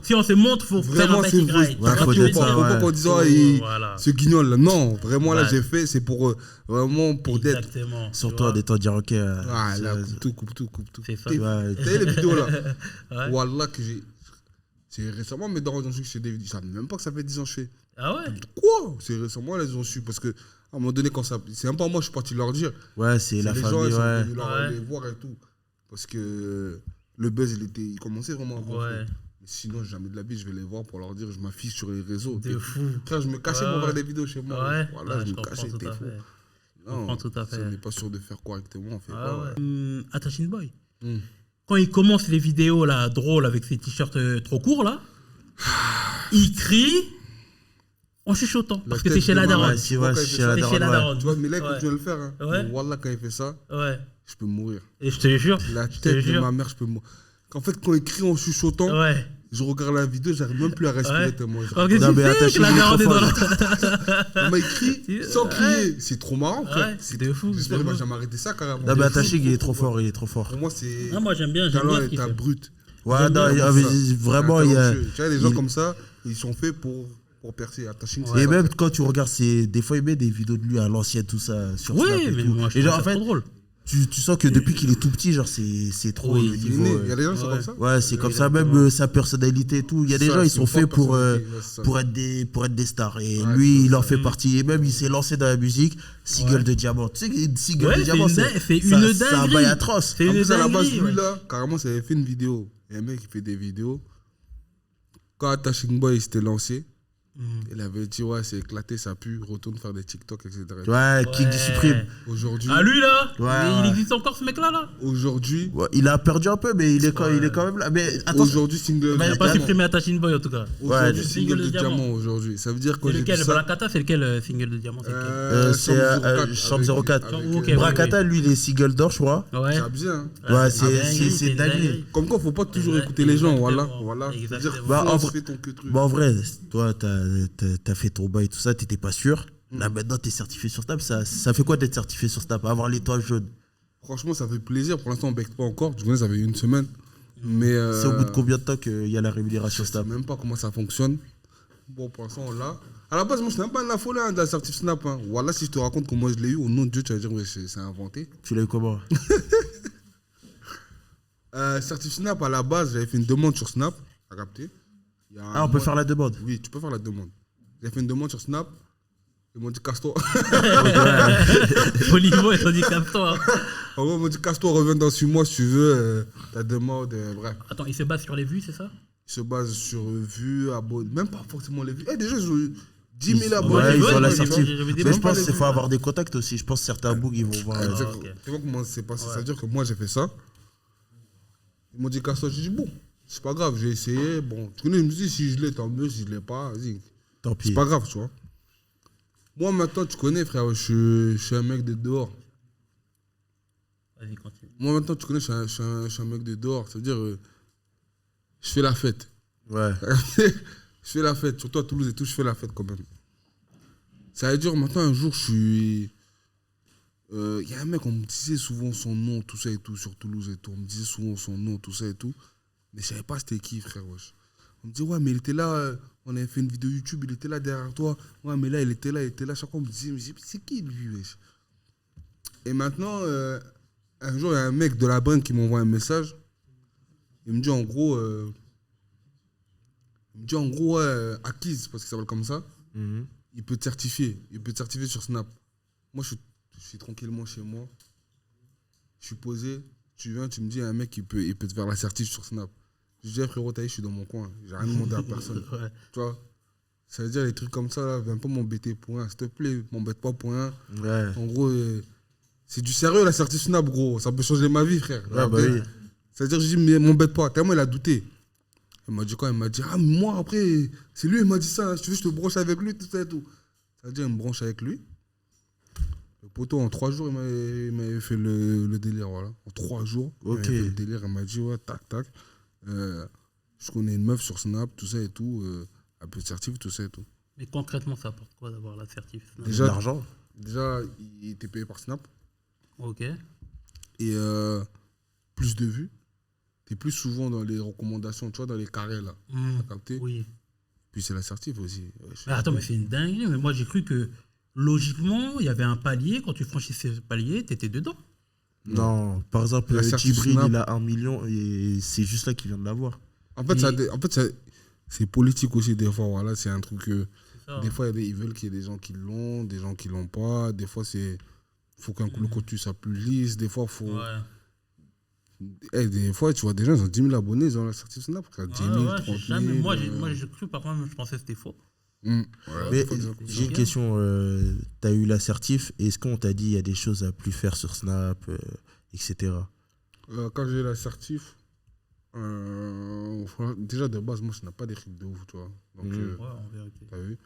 si on se montre, il faut faire un petit grade. Ouais, faut pas qu'on dise, ce guignol là. Non, vraiment, là, j'ai fait, c'est pour vraiment pour d'être. Surtout en étant Diaroquais. Ah, là, coupe tout. C'est ça. T'as vu les vidéos là? Wallah, que j'ai. C'est récemment, mes darons ont su que je fais des vidéos. Ils savent même pas que ça fait 10 ans que je fais. Ah ouais? Quoi? C'est récemment, là, ils ont su. Parce qu'à un moment donné, quand ça. C'est même pas moi, je suis parti leur dire. Ouais, c'est la famille. Les gens, ouais. ils sont venus les voir et tout. Parce que le buzz, il commençait vraiment à gonfler. Mais sinon, jamais de la vie, je vais les voir pour leur dire, je m'affiche sur les réseaux. De fou. Frère, je me cachais pour voir des vidéos chez moi. Ouais. Voilà, je me cachais, tout t'es à fou. fait. Non, tout à fait. si on n'est pas sûr de faire correctement, on fait pas. Attaching Boy. Quand il commence les vidéos là, drôles avec ses t-shirts trop courts là, il crie en chuchotant. Parce que c'est chez la daronne. C'est chez la daronne. Tu vois, mais là, il continue à le faire. Wallah, quand il fait ça, je peux mourir. Et je te jure. La tête de ma mère, je peux mourir. En fait, quand il crie en chuchotant, je regarde la vidéo, j'arrive même plus à respirer tellement. Parce que tu sais que la daronne est dans la... Il crie sans crier. C'est trop marrant, frère. C'est de fou. J'espère qu'il va jamais arrêter ça, carrément. Non, mais Attaché, il est trop fort. Pour moi, c'est. Non, moi, j'aime bien. Talent et ta brute. Ouais, non, vraiment, il y a. Tu vois, des gens comme ça, ils sont faits pour percer. Et même quand tu regardes, des fois, il met des vidéos de lui à l'ancienne, tout ça, sur Snap et mais tout. moi, je trouve ça trop drôle. Tu sens que depuis qu'il est tout petit, genre c'est trop le niveau. Il y a des gens qui sont comme ça. Ouais, c'est comme ça, même sa personnalité et tout. Il y a des gens, ils sont faits pour être des stars. Et lui, il en fait partie. Et même, il s'est lancé dans la musique, Single de Diamant. Tu sais, Single de Diamant, c'est une dinguerie. C'est un bail atroce. En plus, à la base, lui, là, carrément, ça avait fait une vidéo. Il y a un mec qui fait des vidéos. Quand Attaching Boy s'était lancé, il avait dit, ouais, c'est éclaté, ça pue, retourne faire des TikTok, etc. Ouais, King du Supreme. Aujourd'hui. Ah, lui là il existe encore ce mec-là là. Aujourd'hui. Ouais, il a perdu un peu, mais il est quand même là. Mais attends. Aujourd'hui, Single. Il n'a pas supprimé Attaching Boy en tout cas. Aujourd'hui, Single de Diamant. Aujourd'hui. Ça veut dire que. C'est lequel? Brakata, c'est lequel Single de Diamant? C'est Champ 04. Brakata, lui, il est Single d'or, je crois. Ouais. C'est bien. Ouais, c'est dingue. Comme quoi, faut pas toujours écouter les gens, voilà. C'est-à-dire, en vrai, toi, t'as fait ton bail et tout ça, t'étais pas sûr. Là, maintenant, t'es certifié sur Snap. Ça fait quoi d'être certifié sur Snap? Avoir l'étoile jaune? Franchement, ça fait plaisir. Pour l'instant, on ne bec pas encore. Du coup, ça fait une semaine. Mais c'est au bout de combien de temps qu'il y a la rémunération Snap? Je sais même pas comment ça fonctionne. Bon, pour l'instant, on l'a. À la base, moi, je n'ai même pas de la folie de la certif Snap. Voilà, si je te raconte comment je l'ai eu, au nom de Dieu, tu vas dire, ouais, c'est inventé. Tu l'as eu comment? Certif Snap, à la base, j'avais fait une demande sur Snap. T'as capté? On peut faire la demande? Oui, tu peux faire la demande. J'ai fait une demande sur Snap. Ils m'ont dit casse-toi. Au niveau, ils m'ont dit casse-toi. En gros, ils m'ont dit casse-toi, reviens dans 6 mois si tu veux. Ta demande, bref. Attends, ils se basent sur les vues, c'est ça? Ils se basent sur vues, abonnés. Même pas forcément les vues. Déjà, ils ont 10 000 abonnés. Ouais, ils ont la certif. Mais je pense qu'il faut avoir des contacts aussi. Je pense que certains bougs, ils vont voir. Tu vois comment c'est passé? C'est-à-dire que moi, j'ai fait ça. Ils m'ont dit casse-toi. J'ai dit bon, c'est pas grave, j'ai essayé. Bon, tu connais, je me dis si je l'ai, tant mieux. Si je l'ai pas, vas-y. Tant pis. C'est pas grave, tu vois. Moi, maintenant, tu connais, frère, je suis un mec de dehors. Vas-y, continue. Moi, maintenant, tu connais, je suis un mec de dehors. Ça veut dire, je fais la fête. Ouais. Je fais la fête. Surtout à Toulouse et tout, je fais la fête quand même. Ça veut dire, maintenant, un jour, je suis... Il y a un mec, on me disait souvent son nom, tout ça et tout, sur Toulouse et tout. On me disait souvent son nom, tout ça et tout. Mais je savais pas c'était qui, frère, wesh. On me dit, ouais, mais il était là... On avait fait une vidéo YouTube, il était là derrière toi. Ouais, mais là, il était là. Chaque fois, on me disait, c'est qui lui, wesh? Et maintenant, un jour, il y a un mec de la brand qui m'envoie un message. Il me dit, en gros, Akiz, parce qu'il s'appelle comme ça, il peut te certifier. Il peut te certifier sur Snap. Moi, je suis tranquillement chez moi. Je suis posé. Tu viens, tu me dis, il y a un mec, il peut te faire la certif sur Snap. Je dis, frérot, je suis dans mon coin, j'ai rien demandé à personne. Ouais. Tu vois, ça veut dire les trucs comme ça, là, viens pas m'embêter pour rien, s'il te plaît, m'embête pas pour rien. Ouais. En gros, c'est du sérieux la certif Snap, gros, ça peut changer ma vie, frère. Ouais, bah oui. Ça veut dire, je dis, mais m'embête pas, tellement il a douté. Il m'a dit quoi? Il m'a dit, ah, moi après, c'est lui, il m'a dit ça, si tu veux, je te branche avec lui, tout ça et tout. Ça veut dire, il me branche avec lui. Le Poto, en 3 jours, il m'avait fait le délire, voilà. En 3 jours, il m'avait fait le délire, il m'a dit, ouais, tac, tac. Je connais une meuf sur Snap, tout ça et tout, un peu de certif, tout ça et tout. Mais concrètement, ça apporte quoi d'avoir la certif? Déjà, l'argent. Déjà, il était payé par Snap. Ok. Et plus de vues. T'es plus souvent dans les recommandations, tu vois, dans les carrés, là. T'as capté? Oui. Puis c'est l'assertif aussi. Ouais, Mais attends, mais c'est une dinguerie. Mais moi, j'ai cru que, logiquement, il y avait un palier. Quand tu franchissais ce palier, t'étais dedans. Non, par exemple, Djibril, il a 1 million et c'est juste là qu'il vient de l'avoir. En fait, c'est politique aussi, des fois. Voilà, c'est un truc que. Des fois, ils veulent qu'il y ait des gens qui l'ont, des gens qui l'ont pas. Des fois, il faut qu'un le contenu soit plus lisse. Des fois, il faut. Ouais. Des fois, tu vois, des gens, ils ont 10 000 abonnés, ils ont l'assertif Snap. 10 000, 30 000. Moi, j'ai cru, par contre, je pensais que c'était faux. Ouais, mais j'ai une question. Tu as eu l'assertif. Est-ce qu'on t'a dit qu'il y a des choses à plus faire sur Snap, etc. Quand j'ai eu l'assertif, déjà de base, moi, je n'ai pas des rythmes de ouf, tu vois. Donc, t'as vu.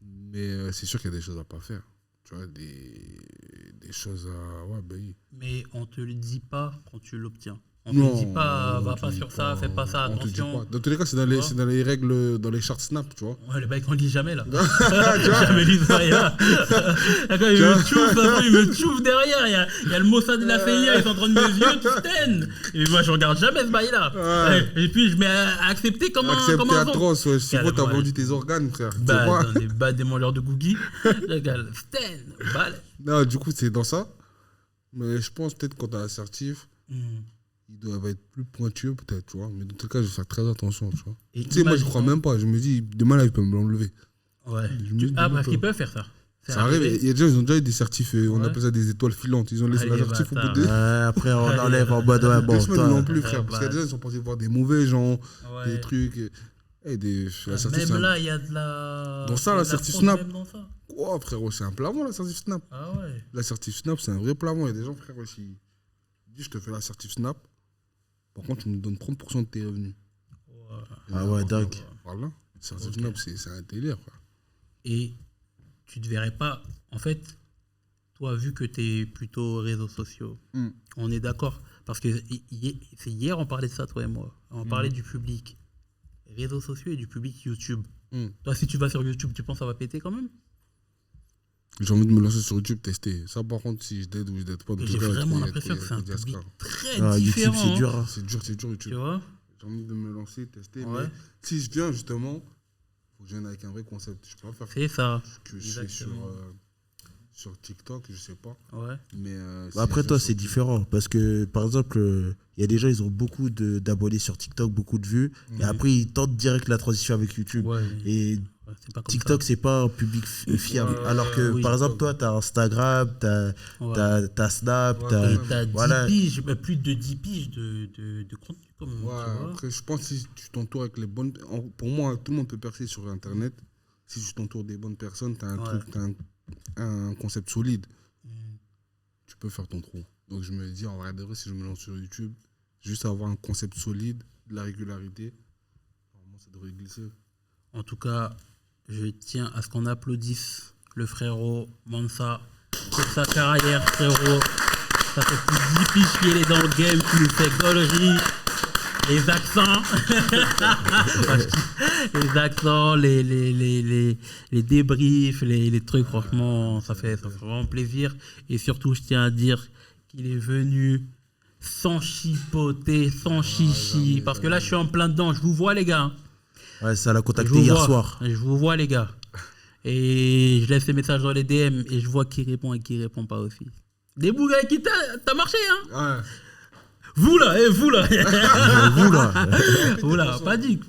Mais c'est sûr qu'il y a des choses à pas faire. Tu vois, des choses à. Ouais, bah oui. Mais on te le dit pas quand tu l'obtiens. On te dit pas, va pas sur ça, fais pas ça, attention. Dans tous les cas, c'est dans les règles, dans les charts Snap, tu vois. Ouais, le mec, on lit jamais là. Jamais lu ça, là. Il me chouffe derrière. Il y a le Mossad de la CIA, ils sont en train de me vieux, tout sten. Et moi, je regarde jamais ce bail là. Et puis, je mets à accepter comment. Accepter atroce, ouais. Si t'as vendu tes organes, frère. Dans des mangeurs de Googie. Regarde, sten, balle. Non, du coup, c'est dans ça. Mais je pense peut-être quand t'as l'assertif. Ils doivent être plus pointueux peut-être, tu vois. Mais dans tout cas, je vais faire très attention, tu vois. Tu sais, moi, je crois même pas. Je me dis, demain, là, ils peuvent me l'enlever. Ouais. Parce qu'ils peuvent faire ça. Ça arrive. Il y a des gens, ils ont déjà eu des certifs, on appelle ça des étoiles filantes. Ils ont laissé l'assertif au bout de... après, on enlève en bas de la bande. Non plus, frère. Parce qu'il y a des gens, ils sont pensés voir des mauvais gens, des trucs. Même là, il y a de la... Dans ça, l'assertif Snap. Quoi, frérot, c'est un plafond, l'assertif Snap. Ah ouais. L'assertif Snap, c'est un vrai plafond. Il y a des gens, frère, aussi. Ils disent, je te fais l'assertif Snap. Par contre, tu nous donnes 30% de tes revenus. Ah ouais, dingue. Voilà. C'est un délire, quoi. Et tu ne te verrais pas... En fait, toi, vu que tu es plutôt réseaux sociaux, on est d'accord. Parce que c'est hier, on parlait de ça, toi et moi. On parlait du public. Réseaux sociaux et du public YouTube. Toi, si tu vas sur YouTube, tu penses que ça va péter quand même? J'ai envie de me lancer sur YouTube, tester. Ça, par contre, si je t'aide ou je t'aide pas... J'ai vraiment l'impression que c'est un public très différent. YouTube, c'est dur. Hein. C'est dur, YouTube. Tu vois? J'ai envie de me lancer, tester. Ouais. Mais si je viens, justement, il faut que je vienne avec un vrai concept. Je peux pas faire... C'est ça. Que je suis sur TikTok, je sais pas. Ouais. Mais après, toi, c'est différent. Parce que, par exemple, il y a des gens, ils ont beaucoup d'abonnés sur TikTok, beaucoup de vues. Et après, ils tentent direct la transition avec YouTube. Ouais. Et TikTok, c'est pas un public fiable. Alors que, par exemple, toi, t'as Instagram, t'as Snap, t'as 10 piges, plus de 10 piges de contenu. Après, je pense que si tu t'entoures avec les bonnes... Pour moi, tout le monde peut percer sur Internet. Si tu t'entoures des bonnes personnes, t'as un truc, un concept solide. Tu peux faire ton trou. Donc je me dis, en vrai de vrai, si je me lance sur YouTube, juste avoir un concept solide, de la régularité, normalement ça devrait glisser. En tout cas, je tiens à ce qu'on applaudisse le frérot Mansa pour sa carrière, frérot. Ça fait plus de 10 piges qu'il est dans le game, qui nous fait gaulerie. Les accents, les accents, les débriefs, les trucs, franchement, ça fait vraiment plaisir. Et surtout, je tiens à dire qu'il est venu sans chipoter, sans chichi. Parce que là, je suis en plein dedans. Je vous vois, les gars. Ouais, ça l'a contacté hier soir. Je vous vois, les gars. Et je laisse les messages dans les DM et je vois qui répond et qui répond pas aussi. Des bougas qui t'as marché, hein? Ouais. Vous là, vous là. Vous là, pas dit.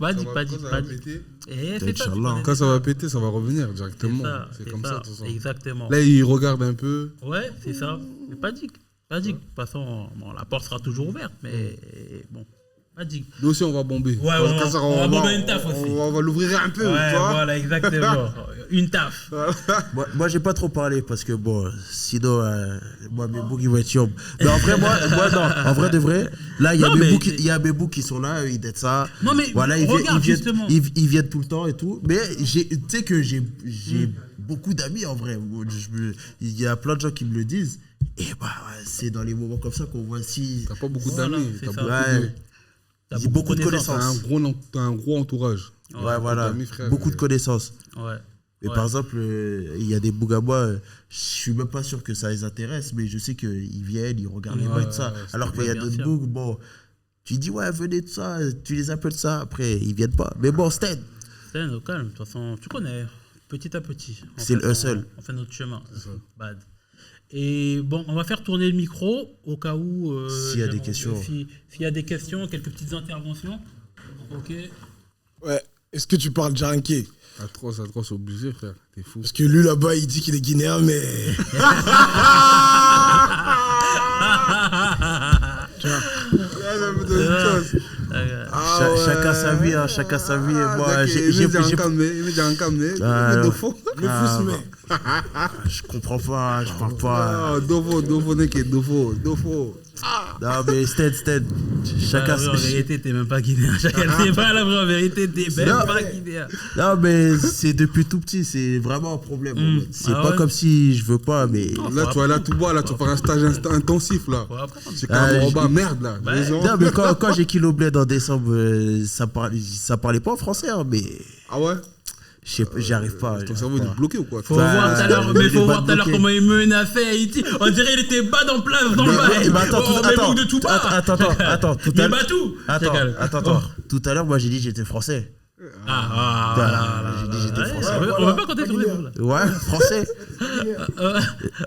Et c'est ça. Quand ça va péter, ça va revenir directement. C'est comme ça, tout ça. Exactement. Là, il regarde un peu. Ouais, c'est ça. Mais pas dit. De toute façon, la porte sera toujours ouverte, mais bon. Pas dit. Nous aussi, on va bomber. Ouais, on va bomber une taf aussi. On va l'ouvrir un peu. Ouais, voilà, exactement. une taf. Moi, j'ai pas trop parlé parce que bon, sinon, moi, mes boucs, ils vont être chiants. Mais en vrai, moi, non, en vrai de vrai, là, il y a mes boucs qui sont là, ils aident ça. Non, mais voilà, regarde, justement. Ils viennent tout le temps et tout. Mais tu sais que j'ai beaucoup d'amis en vrai. Il y a plein de gens qui me le disent. Et bah, c'est dans les moments comme ça qu'on voit si. T'as pas beaucoup Voilà, d'amis, c'est t'as ça. beaucoup de... J'ai beaucoup de connaissances. T'as un gros entourage. Ouais, voilà. D'amis, frère, beaucoup de connaissances. Ouais. Et par exemple, il y a des bougs à moi, je suis même pas sûr que ça les intéresse, mais je sais qu'ils viennent, ils regardent les mains et tout ça. Alors qu'il y a d'autres bougs, bon, tu dis ouais, venez de ça, tu les appelles ça, après ils viennent pas. Mais bon, Stan, Au calme, de toute façon, tu connais, petit à petit. C'est le hustle. On fait notre chemin. Bad. Et bon, on va faire tourner le micro au cas où. S'il y a des questions. S'il y a des questions, quelques petites interventions. Ok. Ouais. Est-ce que tu parles Djaranké? Atroce, obligé, frère. T'es fou. Parce que lui, là-bas, il dit qu'il est guinéen, mais... chacun sa vie, hein, chacun sa vie. Et moi, il me dit un camé. Je comprends pas, je parle pas. Dofo, Non, mais Stan, chacun En vérité, t'es même pas guinéen. C'est pas la vraie vérité, t'es même pas guinéen. Non, mais c'est depuis tout petit, c'est vraiment un problème. En fait. C'est pas ouais. comme si je veux pas, mais. Là, tu vas là tout bas, là, tu vas faire un stage intensif, là. C'est quand même en merde, là. Non, mais quand j'ai quitté le bled en décembre, ça parlait pas en français, hein, mais. Ah ouais? J'y arrive pas. Ton cerveau il est bloqué ou quoi? Faut voir tout à l'heure comment il menaçait Haïti. On dirait qu'il était bas dans place dans le bail. Attends, tout à l'heure. l'heure. Tout à l'heure, moi j'ai dit que j'étais français. J'ai dit j'étais français. On veut pas compter sur les mots là. Ouais, français.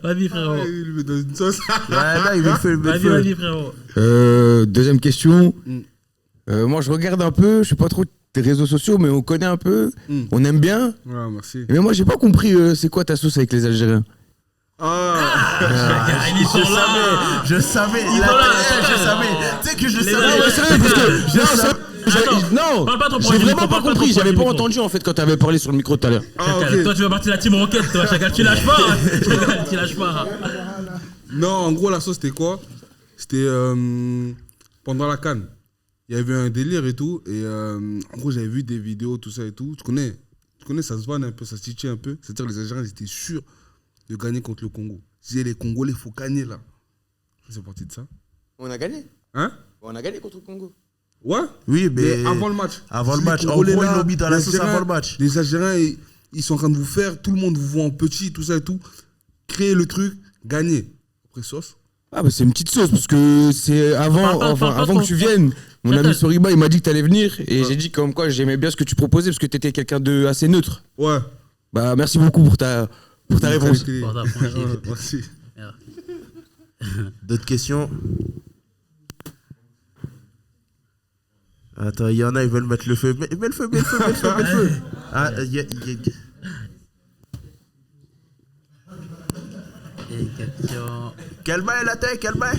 Vas-y frérot. Il lui met dans une sauce. Ouais, là, il me fait le Vas-y frérot. Deuxième question. Moi, je regarde un peu, je suis pas trop tes réseaux sociaux, mais on connaît un peu, on aime bien. Ouais, merci. Mais moi, j'ai pas compris, c'est quoi ta sauce avec les Algériens? Je savais. Tu sais que je savais. Non, j'ai vraiment pas compris, j'avais pas entendu en fait quand t'avais parlé sur le micro tout à l'heure. Toi tu vas partir de la team Rocket, toi, Chacal, tu lâches pas. Tu lâches pas. Non, en gros, la sauce, c'était quoi? C'était pendant la CAN. Il y avait un délire et tout. Et en gros, j'avais vu des vidéos, tout ça et tout. Tu connais, ça se vanne un peu, ça se titille un peu. C'est-à-dire que les Algériens, ils étaient sûrs de gagner contre le Congo. Ils disaient, les Congolais, il faut gagner là. C'est parti de ça. On a gagné. Hein? On a gagné contre le Congo. Ouais? Oui, mais avant le match. Avant le match. En gros, ils l'ont mis dans la sauce avant le match. Les Algériens, ils sont en train de vous faire. Tout le monde vous voit en petit, tout ça et tout. Créer le truc, gagner. Après, sauce. Ah bah c'est une petite sauce parce que c'est avant que tu viennes, mon ami Soriba il m'a dit que t'allais venir et j'ai dit comme quoi j'aimais bien ce que tu proposais parce que t'étais quelqu'un de assez neutre. Ouais. Bah merci beaucoup pour ta réponse. Merci. D'autres questions? Attends, il y en a, ils veulent mettre le feu. Mets le feu. Ah, Quel bail la tête, quel bail?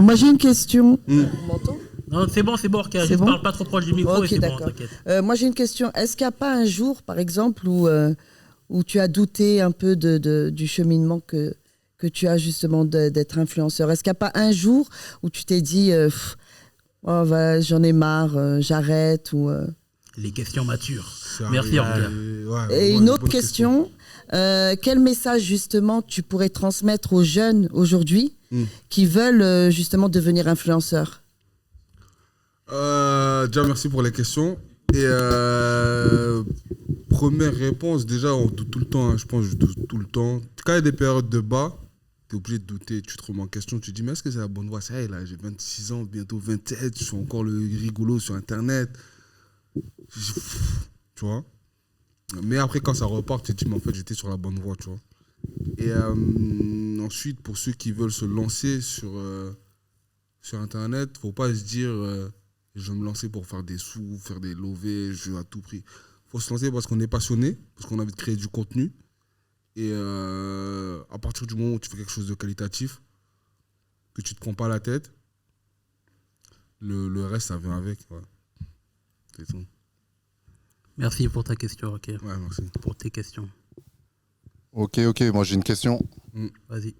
Moi j'ai une question. On m'entend? Non, c'est bon, Orkia. Je ne parle pas trop proche du micro. Ok, d'accord. Moi j'ai une question. Est-ce qu'il n'y a pas un jour, par exemple, où tu as douté un peu du cheminement que tu as justement d'être influenceur? Est-ce qu'il n'y a pas un jour où tu t'es dit j'en ai marre, j'arrête Les questions matures. Merci Orkia. Et une autre question. Quel message justement tu pourrais transmettre aux jeunes aujourd'hui qui veulent justement devenir influenceurs? Déjà merci pour les questions. Et première réponse, déjà tout le temps, je pense tout le temps. Quand il y a des périodes de bas, tu es obligé de douter, tu te remets en question, tu te dis mais est-ce que c'est la bonne voie? Ça y est, là j'ai 26 ans, bientôt 27, je suis encore le rigolo sur internet. Tu vois? Mais après, quand ça repart, tu te dis, mais en fait, j'étais sur la bonne voie, tu vois. Et ensuite, pour ceux qui veulent se lancer sur Internet, il ne faut pas se dire, je vais me lancer pour faire des sous, faire des lovés, je veux à tout prix. Il faut se lancer parce qu'on est passionné, parce qu'on a envie de créer du contenu. Et à partir du moment où tu fais quelque chose de qualitatif, que tu ne te prends pas la tête, le reste, ça vient avec. Ouais. C'est tout. Merci pour ta question, ok. Ouais, merci. Pour tes questions. Ok, moi j'ai une question. Vas-y.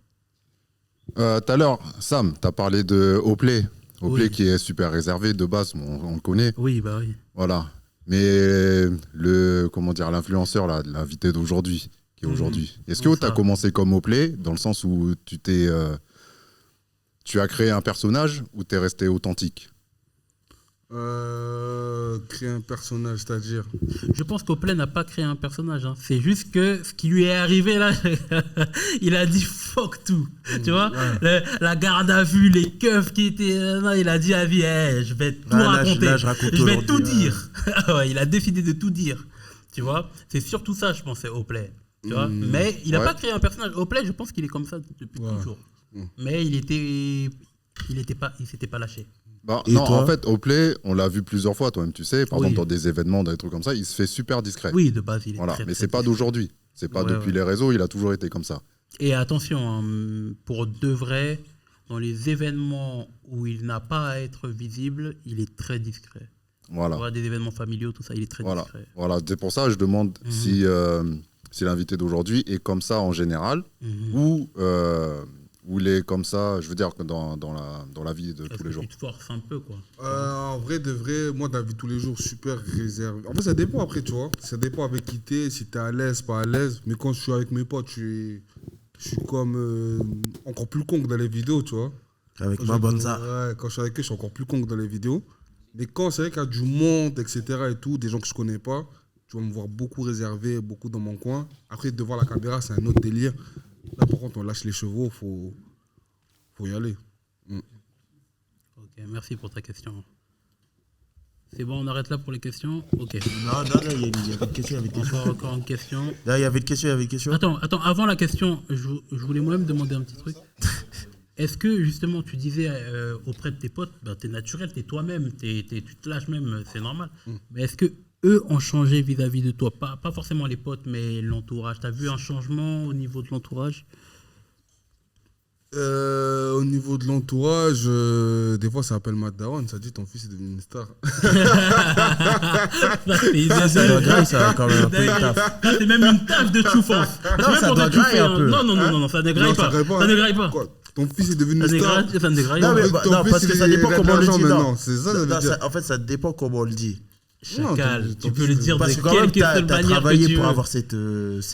Tout à l'heure, Sam, tu as parlé de Oplay. Oplay Oui. qui est super réservé de base, on le connaît. Oui, bah oui. Voilà. Mais l'influenceur, là, l'invité d'aujourd'hui, qui est aujourd'hui. Est-ce que Donc tu as ça. commencé comme Oplay, dans le sens où tu as créé un personnage ou tu es resté authentique? Créer un personnage, c'est-à-dire. Je pense qu'Oplay n'a pas créé un personnage. Hein. C'est juste que ce qui lui est arrivé là, il a dit fuck tout. Tu vois, la garde à vue, les keufs qui étaient là, il a dit à vie, je vais tout raconter. Là, je raconte je vais tout aujourd'hui, dire. Ouais, il a décidé de tout dire. Tu vois, c'est surtout ça, je pensais, Oplay. Tu vois, mais il n'a pas créé un personnage. Oplay, je pense qu'il est comme ça depuis toujours. Mais il s'était pas lâché. Bah, Et non, toi en fait, Oplay, on l'a vu plusieurs fois, toi-même, tu sais, par Oui. exemple, dans des événements, dans des trucs comme ça, il se fait super discret. Oui, de base, il est Voilà, très, mais très c'est pas discret. d'aujourd'hui. C'est pas Ouais, depuis ouais. les réseaux, il a toujours été comme ça. Et attention, hein, pour de vrai, dans les événements où il n'a pas à être visible, il est très discret. Voilà. Tu vois, des événements familiaux, tout ça, il est très Voilà. discret. Voilà, c'est pour ça que je demande si l'invité d'aujourd'hui est comme ça en général ou il est comme ça, je veux dire, dans la vie de Est-ce tous que les jours. tu te forces un peu, quoi. En vrai, de vrai, moi, dans la vie de tous les jours, super réservé. En fait, ça dépend après, tu vois. Ça dépend avec qui t'es, si t'es à l'aise, pas à l'aise. Mais quand je suis avec mes potes, je suis comme encore plus con que dans les vidéos, tu vois. Avec Quand ma je- bonza. Ouais, quand je suis avec eux, je suis encore plus con que dans les vidéos. Mais quand c'est vrai qu'il y a du monde, etc. et tout, des gens que je connais pas, tu vas me voir beaucoup réservé, beaucoup dans mon coin. Après, devant la caméra, c'est un autre délire. Là, par contre, on lâche les chevaux, faut y aller. Ok, merci pour ta question. C'est bon, on arrête là pour les questions. Ok. Non, il y avait une question, Encore une question. Là, il y avait une question. Attends, avant la question, je voulais moi-même demander un petit truc. Est-ce que justement tu disais auprès de tes potes, ben, t'es naturel, t'es toi-même, tu te lâches même, c'est normal. Mais est-ce que eux ont changé vis-à-vis de toi, pas forcément les potes, mais l'entourage. T'as vu un changement au niveau de l'entourage? Au niveau de l'entourage, des fois ça appelle Matt Dawan, ça dit ton fils est devenu une star. Ça doit grailler, ça, quand même, un peu une taf. Ça, c'est même une tâche de choufance. Non, ça doit grailler un peu. Non, ça ne graille pas. Ça ne graille pas. Quoi, ton fils est devenu Ça une ne star. graille- ça ne graille Non, pas. mais Ton non, fils, parce que ça il dépend a de comment on le l'argent dit. maintenant, Non. c'est ça, ça veut dire. En fait, ça dépend comment on le dit. Chacal, Non, tu peux le dire de Parce que quand même, quelque t'as seule manière que travaillé tu pour veux. avoir cette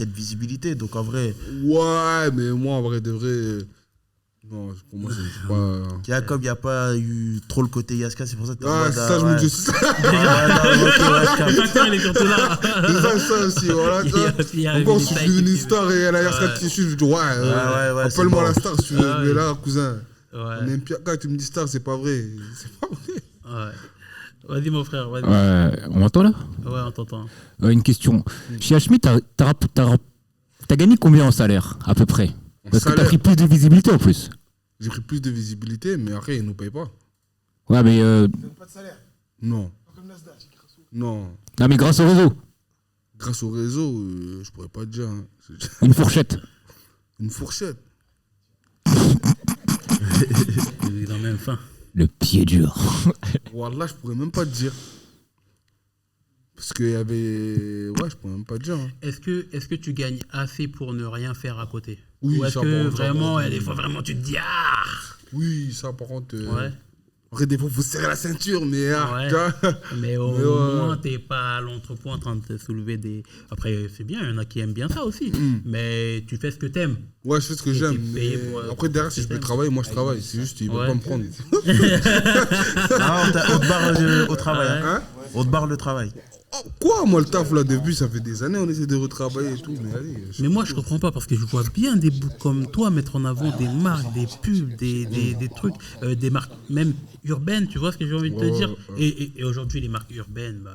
visibilité. Donc, en vrai, Ouais, mais moi en vrai de vrai. Non, pour moi c'est pas. comme il n'y a pas eu trop le côté Yaska, c'est pour ça que t'es en Ah, mode, ça, je me dis. ouais, non, ok, ouais, je capte. Le facteur, il est surtout là. C'est ça aussi, voilà. Il y a aussi un Encore, je militaire suis devenu qui- une star et à la Yaska Ouais. Tissu, je dis ouais, ouais, c'est appelle-moi bon. la star si tu veux. Ah, Mais ouais. là, cousin, on Ouais, aime Piaka, tu me dis star, c'est pas vrai. C'est pas vrai. ouais. Vas-y, mon frère, vas-y. On m'entend là? Ouais, on t'entend. Une question. Chez Hashmi, t'as gagné combien en salaire, à peu près? Parce que t'as salaire. pris plus de visibilité en plus. J'ai pris plus de visibilité, mais après, ils nous payent pas. Ouais, mais, Non. Non. non, mais grâce au réseau, Grâce au réseau, je pourrais pas te dire. Hein. C'est une fourchette. une fourchette. Il est dans la même fin. Le pied dur. Wallah, je pourrais même pas te dire. Parce qu'il y avait. Ouais, je pourrais même pas te dire. Hein. Est-ce que tu gagnes assez pour ne rien faire à côté? Oui, Ou est-ce ça, que par contre, vraiment, ça, par des contre, fois, vraiment, tu te dis ah Oui, ça, par contre. Ouais. Après, des fois, il faut serrer la ceinture, mais. Ouais. Tu vois. Mais au Mais ouais. moins, t'es pas à l'entrepôt en train de te soulever des. Après, c'est bien, il y en a qui aiment bien ça aussi. Mais tu fais ce que t'aimes. Ouais, je fais ce que Et j'aime. t'es payé mais pour, après, derrière, si je peux t'aimes. travailler, moi, je travaille. C'est juste, ils veulent Ouais. pas me prendre. Ah, on te barre au travail. Ouais. Hein. On te barre le travail. Oh, quoi, moi, le taf, là, depuis, ça fait des années, on essaie de retravailler et tout. Mais allez. Mais moi, je comprends pas parce que je vois bien des boucs comme toi mettre en avant des marques, des pubs, des trucs, des marques même urbaines, tu vois ce que j'ai envie de te dire. Et aujourd'hui, les marques urbaines, bah,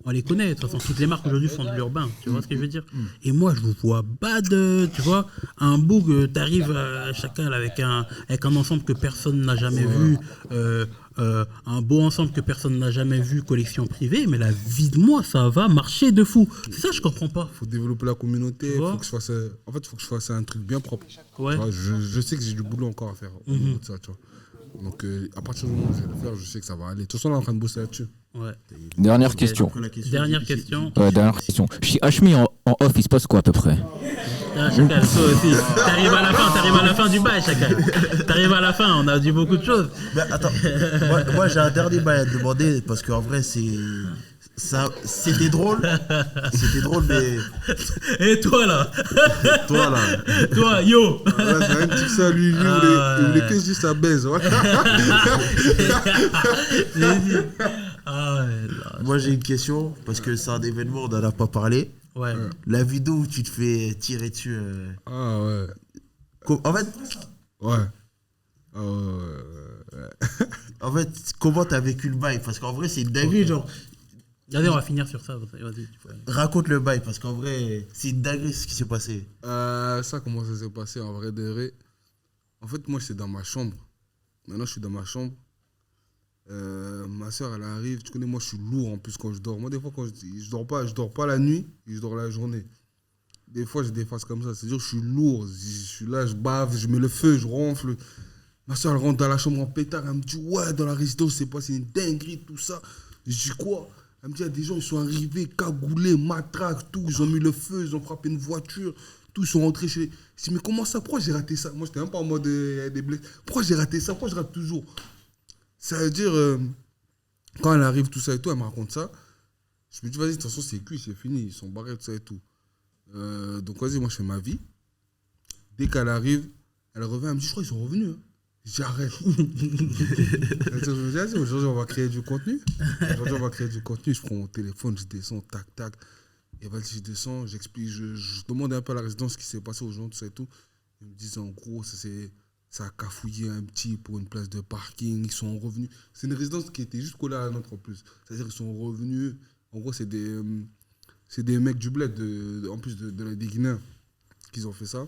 on les connaît. De toute façon, toutes les marques aujourd'hui font de l'urbain, tu vois ce que je veux dire. Et moi, je vous vois bad, tu vois, un boug, t'arrives à Chacal avec un ensemble que personne n'a jamais vu. Un beau ensemble que personne n'a jamais vu, collection privée, mais la vie de moi, ça va marcher de fou. C'est ça, je comprends pas. Faut développer la communauté. Tu vois. Faut que je fasse. En fait, faut que je fasse un truc bien propre. Ouais. Tu vois, je sais que j'ai du boulot encore à faire au niveau de ça, tu vois. Donc, à partir du moment où je vais le faire, je sais que ça va aller. De toute façon, on est en train de bosser là-dessus. Ouais. Dernière question. Après la question. Dernière question. Dernière question. Chez Hashmi en off, il se passe quoi à peu près? Ah, Chacal, toi aussi. T'arrives à la fin du bail, Chacal. T'arrives à la fin, on a dit beaucoup de choses. Mais attends, moi j'ai un dernier bail à te demander parce qu'en vrai c'était drôle. C'était drôle, mais. Et toi là Toi, yo Ouais, c'est rien que ça, lui, il voulait que je dise sa baise. Ouais. Moi j'ai une question parce que c'est un événement, on n'en a pas parlé. Ouais. La vidéo où tu te fais tirer dessus. Ah ouais. En fait. Ouais. En fait, comment t'as vécu le bail? Parce qu'en vrai, c'est une dinguerie, genre. Regardez, on va finir sur ça. Vas-y. Raconte le bail, parce qu'en vrai, c'est une dinguerie ce qui s'est passé. Ça, comment ça s'est passé en vrai de vrai? En fait, moi, j'étais dans ma chambre. Maintenant, je suis dans ma chambre. Ma soeur, elle arrive. Tu connais, moi, je suis lourd en plus quand je dors. Moi, des fois, quand je dors pas la nuit, et je dors la journée. Des fois, j'ai des phases comme ça. C'est-à-dire que je suis lourd. Je suis là, je bave, je mets le feu, je ronfle. Ma soeur, elle rentre dans la chambre en pétard. Elle me dit, ouais, dans la résidence, c'est passé une dinguerie, tout ça. Je dis, quoi? Elle me dit, il y a des gens, ils sont arrivés, cagoulés, matraques, tout. Ils ont mis le feu, ils ont frappé une voiture. Tout, ils sont rentrés chez. Je dis, mais comment ça? Pourquoi j'ai raté ça? Moi, j'étais même pas en mode des blessés. Pourquoi j'ai raté ça? Pourquoi je rate toujours? Ça veut dire, quand elle arrive, tout ça et tout, elle me raconte ça. Je me dis, vas-y, de toute façon, c'est cuit, c'est fini. Ils sont barrés, tout ça et tout. Donc, vas-y, moi, je fais ma vie. Dès qu'elle arrive, elle revient, elle me dit, je crois qu'ils sont revenus. Hein. J'arrête. Je me dis, vas-y, aujourd'hui, on va créer du contenu. Je prends mon téléphone, je descends, tac, tac. Et vas-y, je descends, j'explique, je demande un peu à la résidence ce qui s'est passé aux gens, tout ça et tout. Ils me disent, en gros, ça a cafouillé un petit pour une place de parking. Ils sont revenus. C'est une résidence qui était juste collée à la nôtre en plus. C'est-à-dire qu'ils sont revenus. En gros, c'est des mecs du bled, en plus des Guinéens, qui ont fait ça.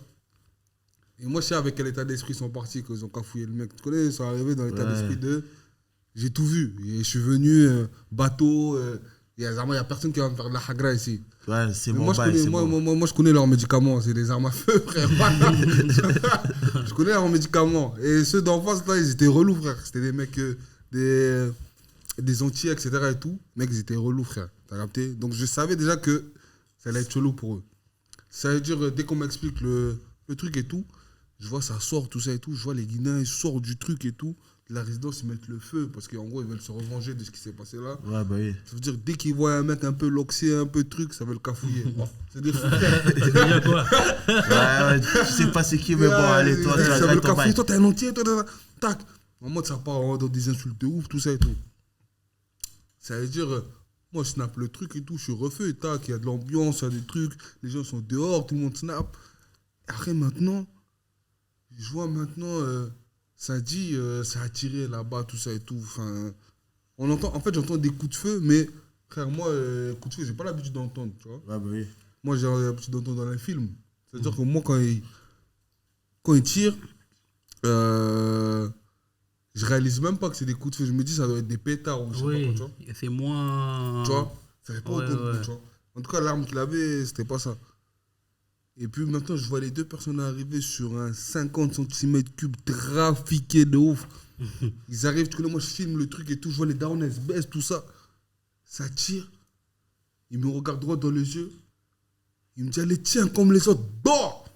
Et moi, je sais avec quel état d'esprit ils sont partis, qu'ils ont cafouillé le mec. Tu connais, ils sont arrivés dans l'état d'esprit de... J'ai tout vu. Et je suis venu, bateau. Il y a personne qui va me faire de la hagra ici. Ouais, c'est bon. Moi, je connais leurs médicaments. C'est des armes à feu, frère. Je connais leurs médicaments. Et ceux d'en face, là, ils étaient relous, frère. C'était des mecs, des Antillais, etc. et tout. Mecs, ils étaient relous, frère. T'as capté? Donc, je savais déjà que ça allait être chelou pour eux. Ça veut dire, dès qu'on m'explique le truc et tout, je vois ça sort, tout ça et tout. Je vois les Guinéens, ils sortent du truc et tout. La résidence, ils mettent le feu parce qu'en gros, ils veulent se revenger de ce qui s'est passé là. Ouais, bah oui. Ça veut dire, dès qu'ils voient un mec un peu loxé, un peu truc, ça veut le cafouiller. C'est des fous. C'est quoi? Ouais, tu sais pas c'est qui, mais bon, allez, toi, tu vas ça veut le ton bail. cafouiller. Toi, t'es un entier, toi, tac. En mode, ça part dans des insultes de ouf, tout ça et tout. Ça veut dire, moi, je snap le truc et tout, je suis refait, tac, il y a de l'ambiance, il y a des trucs, les gens sont dehors, tout le monde snap. Après, maintenant, je vois maintenant, ça dit, ça a tiré là-bas, tout ça et tout. Enfin, en fait, j'entends des coups de feu, mais frère, moi, coups de feu, j'ai pas l'habitude d'entendre, tu vois. Ouais, bah oui. Moi, j'ai l'habitude d'entendre dans les films. C'est-à-dire que moi, quand il tire, je réalise même pas que c'est des coups de feu. Je me dis, ça doit être des pétards ou je sais pas quoi, tu vois. C'est moins... Tu vois, ça fait pas autant de bruit, tu vois. En tout cas, l'arme qu'il avait, c'était pas ça. Et puis maintenant, je vois les deux personnes arriver sur un 50 cm3 trafiqué de ouf. Ils arrivent, tu connais, moi je filme le truc et tout, je vois les darons, elles se baissent, tout ça. Ça tire. Il me regarde droit dans les yeux. Il me dit, allez, tiens, comme les autres, dors.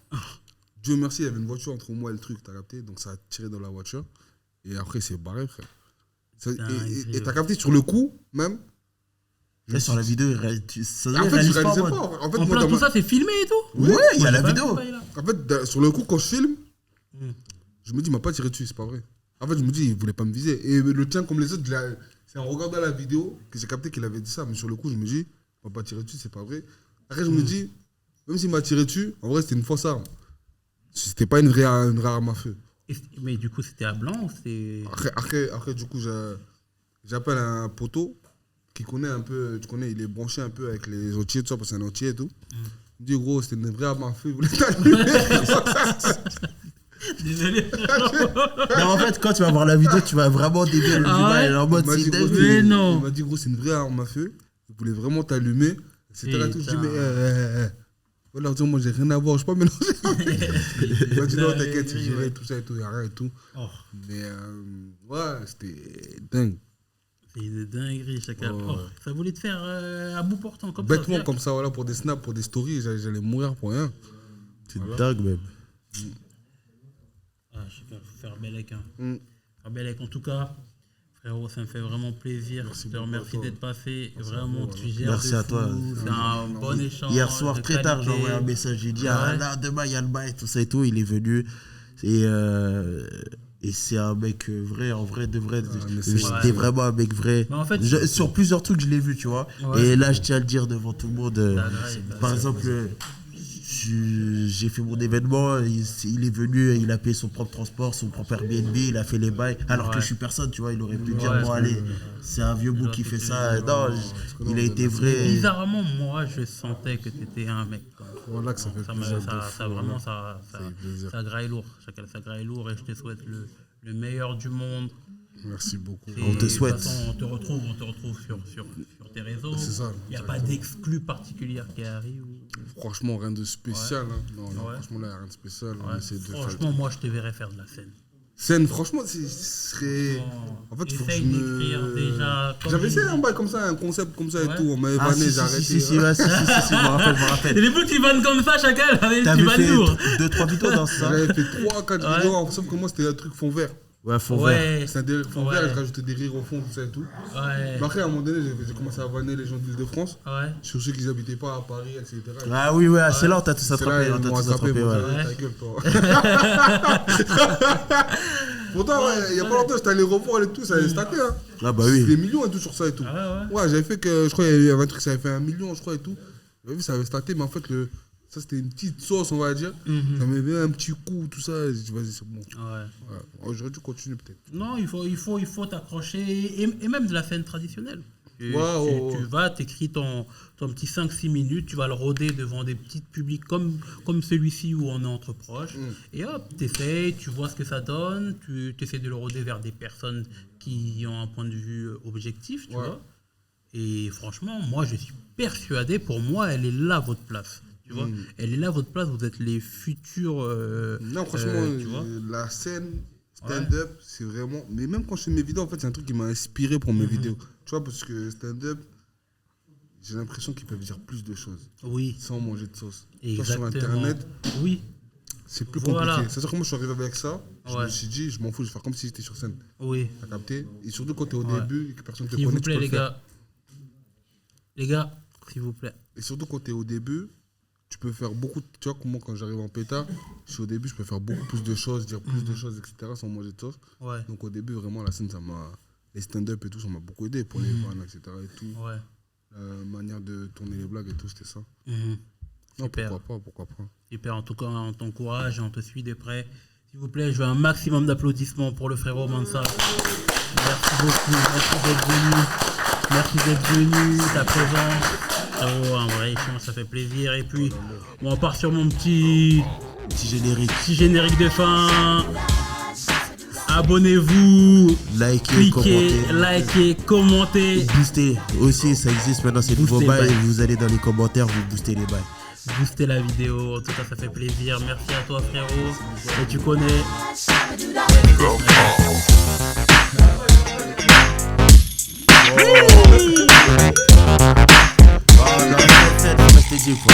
Dieu merci, il y avait une voiture entre moi et le truc, t'as capté. Donc ça a tiré dans la voiture. Et après, c'est barré, frère. Et t'as capté sur le coup, même. Là, sur la vidéo, ça En fait, je réalisais pas. En plus, tout ça, c'est filmé et tout? Ouais, il y a la vidéo. En fait, sur le coup, quand je filme, je me dis, il m'a pas tiré dessus, c'est pas vrai. En fait, je me dis, il voulait pas me viser. Et le tien, comme les autres, c'est en regardant la vidéo que j'ai capté qu'il avait dit ça. Mais sur le coup, je me dis, il m'a pas tiré dessus, c'est pas vrai. Après, je me dis, même s'il m'a tiré dessus, en vrai, c'était une fausse arme. C'était pas une vraie arme à feu. Mais du coup, c'était à blanc? Après, du coup, j'appelle un poteau qui connaît un peu, tu connais, il est branché un peu avec les entiers, tout ça, parce que c'est un entier et tout. Il me dit, gros, c'était une vraie arme à feu, il voulait t'allumer. Désolé. Non, en fait, quand tu vas voir la vidéo, tu vas vraiment dévier le bail. En mode, c'est dingue. Il m'a dit, gros, c'est une vraie arme à feu, il voulait vraiment t'allumer, etc. Tout. Je dis, mais on va leur dire, moi, j'ai rien à voir, je suis pas mélangé. Il m'a dit, non, t'inquiète, c'est géré, tout ça et tout, il y a rien et tout. Mais, ouais, c'était dingue. C'est une dinguerie, chacun. Oh, ça voulait te faire à bout portant, comme Bêtement, ça. comme ça, voilà, pour des snaps, pour des stories, j'allais mourir pour rien. C'est dingue, même. Ah, chacun, faut faire Bellec. Hein. Faire Bellec, en tout cas. Frérot, ça me fait vraiment plaisir. Je te remercie d'être passé. Vraiment, tu gères. Merci à toi. C'est un bon échange. Hier soir, très tard, j'ai envoyé un message. J'ai dit, là, demain, il y a le bail, tout ça et tout. Il est venu. Et c'est un mec vrai, en vrai, de vrai. C'était vraiment un mec vrai. En fait, sur plusieurs trucs, je l'ai vu, tu vois. Et là, je tiens à le dire devant tout le monde. Par exemple, j'ai fait mon événement, il est venu, il a payé son propre transport, son propre Airbnb, il a fait les bails, alors que je suis personne, tu vois, il aurait pu dire, bon allez, c'est un vieux bout qui fait ça. Non, il a été vrai. Bizarrement, moi, je sentais que t'étais un mec. Voilà que ça fait plaisir. Ça vraiment, ça graille lourd. Ça graille lourd et je te souhaite le meilleur du monde. Merci beaucoup. On te souhaite. De toute façon, on te retrouve sur tes réseaux. C'est ça. Il n'y a pas d'exclus particulière qui arrive. Franchement, rien de spécial. Hein. Non, franchement, là, il n'y a rien de spécial. Franchement, moi, je te verrais faire de la scène. Scène, franchement, ce serait. En fait, il faut que je me. Déjà. J'avais essayé un bail comme ça, un concept comme ça et tout. On m'avait vanné, j'ai arrêté. Si, je me rappelle. Et les bouts qui vannent comme ça, chacun, tu T'avais vannes fait lourd. 2-3 vidéos dans ça. J'avais fait 3-4 vidéos, sauf que moi, c'était un truc fond vert. Ouais, fond vert. C'est un délire fond vert, je rajoutais des rires au fond, tout ça et tout. Ouais. Mais après, à un moment donné, j'ai commencé à vanner les gens de l'Île-de-France. Ouais. Sur ceux qui n'habitaient pas à Paris, etc. Ah oui, c'est là où t'as tous attrapé. Ils m'ont attrapé, ta gueule, toi. Pourtant, il y a pas longtemps, j'étais à l'aéroport et tout, ça avait stacké. Hein. Ah bah oui. Des millions et tout sur ça et tout. Ouais, j'avais fait que, je crois qu'il y avait un truc, ça avait fait 1 million, je crois et tout. J'avais vu, ça avait stacké, mais en fait, ça c'était une petite sauce, on va dire. Ça m'avait un petit coup, tout ça. J'ai dit, vas-y, c'est bon. Ouais. J'aurais dû continuer peut-être. Non, il faut t'accrocher. Et même de la scène traditionnelle. Tu vas, t'écris ton petit 5-6 minutes, tu vas le rôder devant des petits publics comme celui-ci où on est entre proches. Et hop, t'essayes, tu vois ce que ça donne, tu essaies de le rôder vers des personnes qui ont un point de vue objectif, tu vois. Et franchement, moi, je suis persuadé, pour moi, elle est là, votre place. Tu vois, elle est là, votre place, vous êtes les futurs... non, franchement, tu vois, la scène... Stand-up, c'est vraiment... Mais même quand je fais mes vidéos, en fait, c'est un truc qui m'a inspiré pour mes vidéos. Tu vois, parce que stand-up, j'ai l'impression qu'ils peuvent dire plus de choses. Oui. Sans manger de sauce. Exactement. Sur Internet, c'est plus compliqué. C'est-à-dire que moi, je suis arrivé avec ça, je me suis dit, je m'en fous, je vais faire comme si j'étais sur scène. Oui. T'as capté? Et surtout quand t'es au début et que personne te connaît, s'il vous plaît, tu peux le faire. Les gars, s'il vous plaît. Et surtout quand t'es au début... Tu peux faire beaucoup, tu vois, moi quand j'arrive en pétard, je suis au début, je peux faire beaucoup plus de choses, dire plus de choses, etc. sans manger de sauce. Donc au début, vraiment, la scène, ça m'a. Les stand-up et tout, ça m'a beaucoup aidé pour les vannes, etc. et tout. La manière de tourner les blagues et tout, c'était ça. Non, pourquoi pas. Super, en tout cas, on t'encourage et on te suit de près. S'il vous plaît, je veux un maximum d'applaudissements pour le frérot Mansa. Merci beaucoup, merci d'être venu, ta présence. Oh, un vrai échange, ça fait plaisir. Et puis, on part sur mon petit générique de fin. Abonnez-vous, likez, commentez. Boostez aussi, ça existe maintenant, c'est nouveau bail. Vous allez dans les commentaires, vous boostez les bails. Boostez la vidéo, en tout cas, ça fait plaisir. Merci à toi, frérot. Et tu connais. Oh, non, c'est quoi.